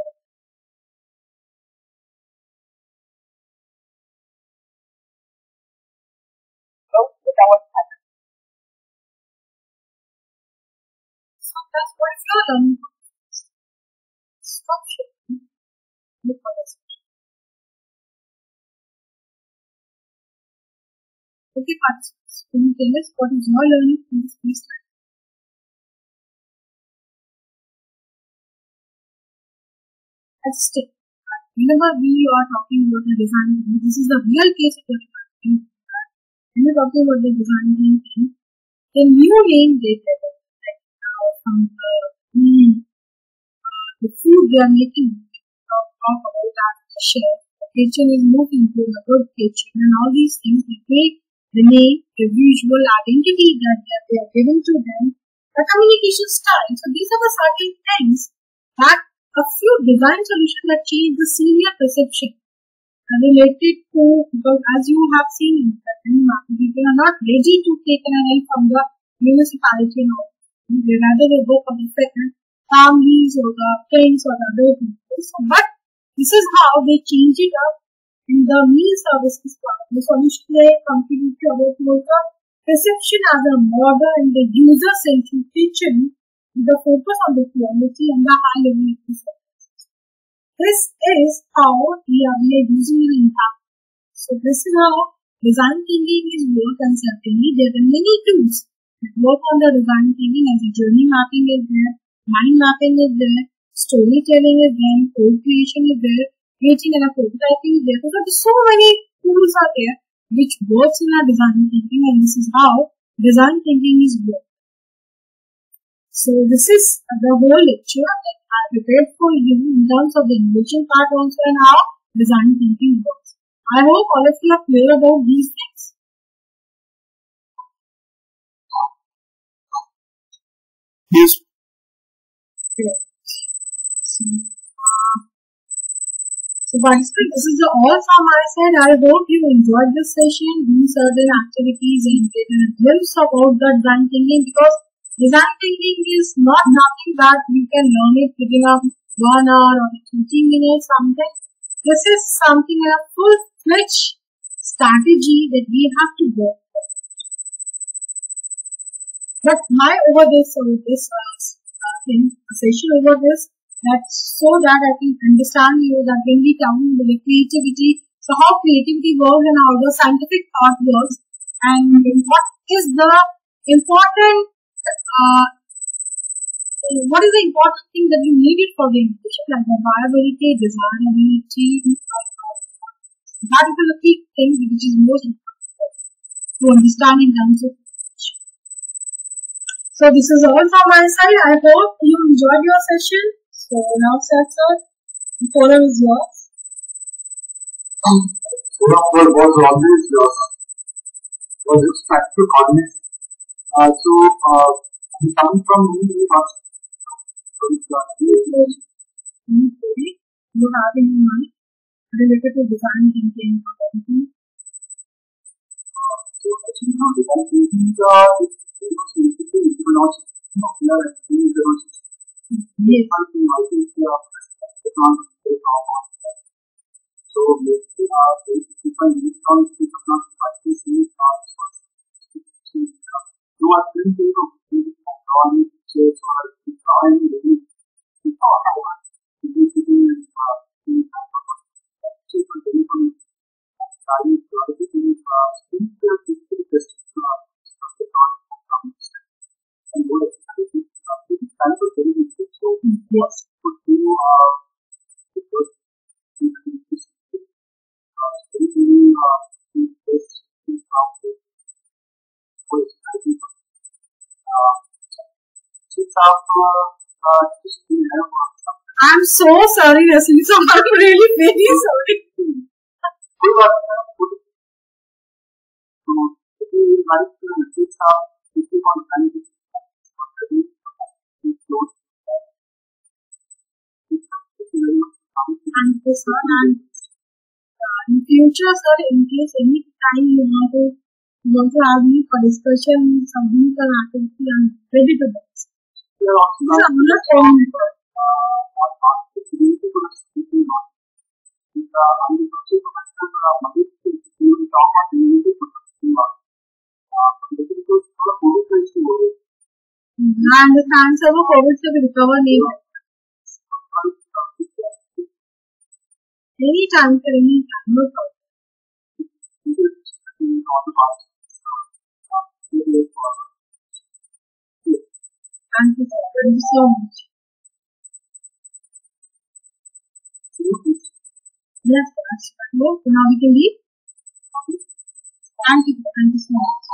Both developed So that's what it's done. Structure. Look for this. Okay, participants, can you tell us what is your learning from this case study? As a step, whenever we are talking about the design, this is a real case of the design. When we're talking about the design thinking, then you name it like from the food they are making, talk about that, the chef, the kitchen is moving to a good kitchen, and all these things they make the name, the visual identity that they are giving to them, the communication style. So these are the certain things that a few design solutions that change the senior perception. related to, because as you have seen that people are not ready to take an NI from the municipality now. They rather they go for the second families or the friends or the other people. So, but this is how they change it up in the meal services part. The solution they contribute to about the reception as a model and the user-centric kitchen with the focus on the quality and the high level of service. This is how we are using the impact. So this is how design thinking is work, and certainly there are many tools that work on the design thinking, as a journey mapping is there, mind mapping is there, storytelling is there, code creation is there, creating and prototyping is there. So there's so many tools are there which works in our design thinking, and this is how design thinking is work. So this is the whole lecture that I prepared for you in terms of the innovation part also and how design thinking works. I hope all of you are clear about these things. Yes. Okay. So participants, this is all from my side. I hope you enjoyed this session, do certain activities and get a glimpse about the design thinking, because design thinking is not nothing that you can learn it within a 1 hour or 20 minutes something. This is something a full-fledged strategy that we have to work with. But my over this session over this, that's so that I can understand you that when we come with the creativity, so how creativity works and how the scientific thought works, and what is the important thing that you needed for the innovation, like the viability, desirability. That is the key thing which is most important to understand in terms of innovation. So this is all from my side. I hope you enjoyed your session. So now, sir, the forum is yours. Was always was its practical coordinates. Coming from me, you have in mind related to design thinking. So actually, design thinking So yes. I'm so sorry, Leslie. So I'm really very sorry. Thank you, sir. And in future, sir, in case any time you want to have me for discussion, something for activity, I'm ready to do. I understand, sir. COVID से recover नहीं हो. Anytime, sir. Anytime. No problem. Thank you, sir. Thank you so much. Yes, sir. Now we can leave. Thank you. Thank you so much.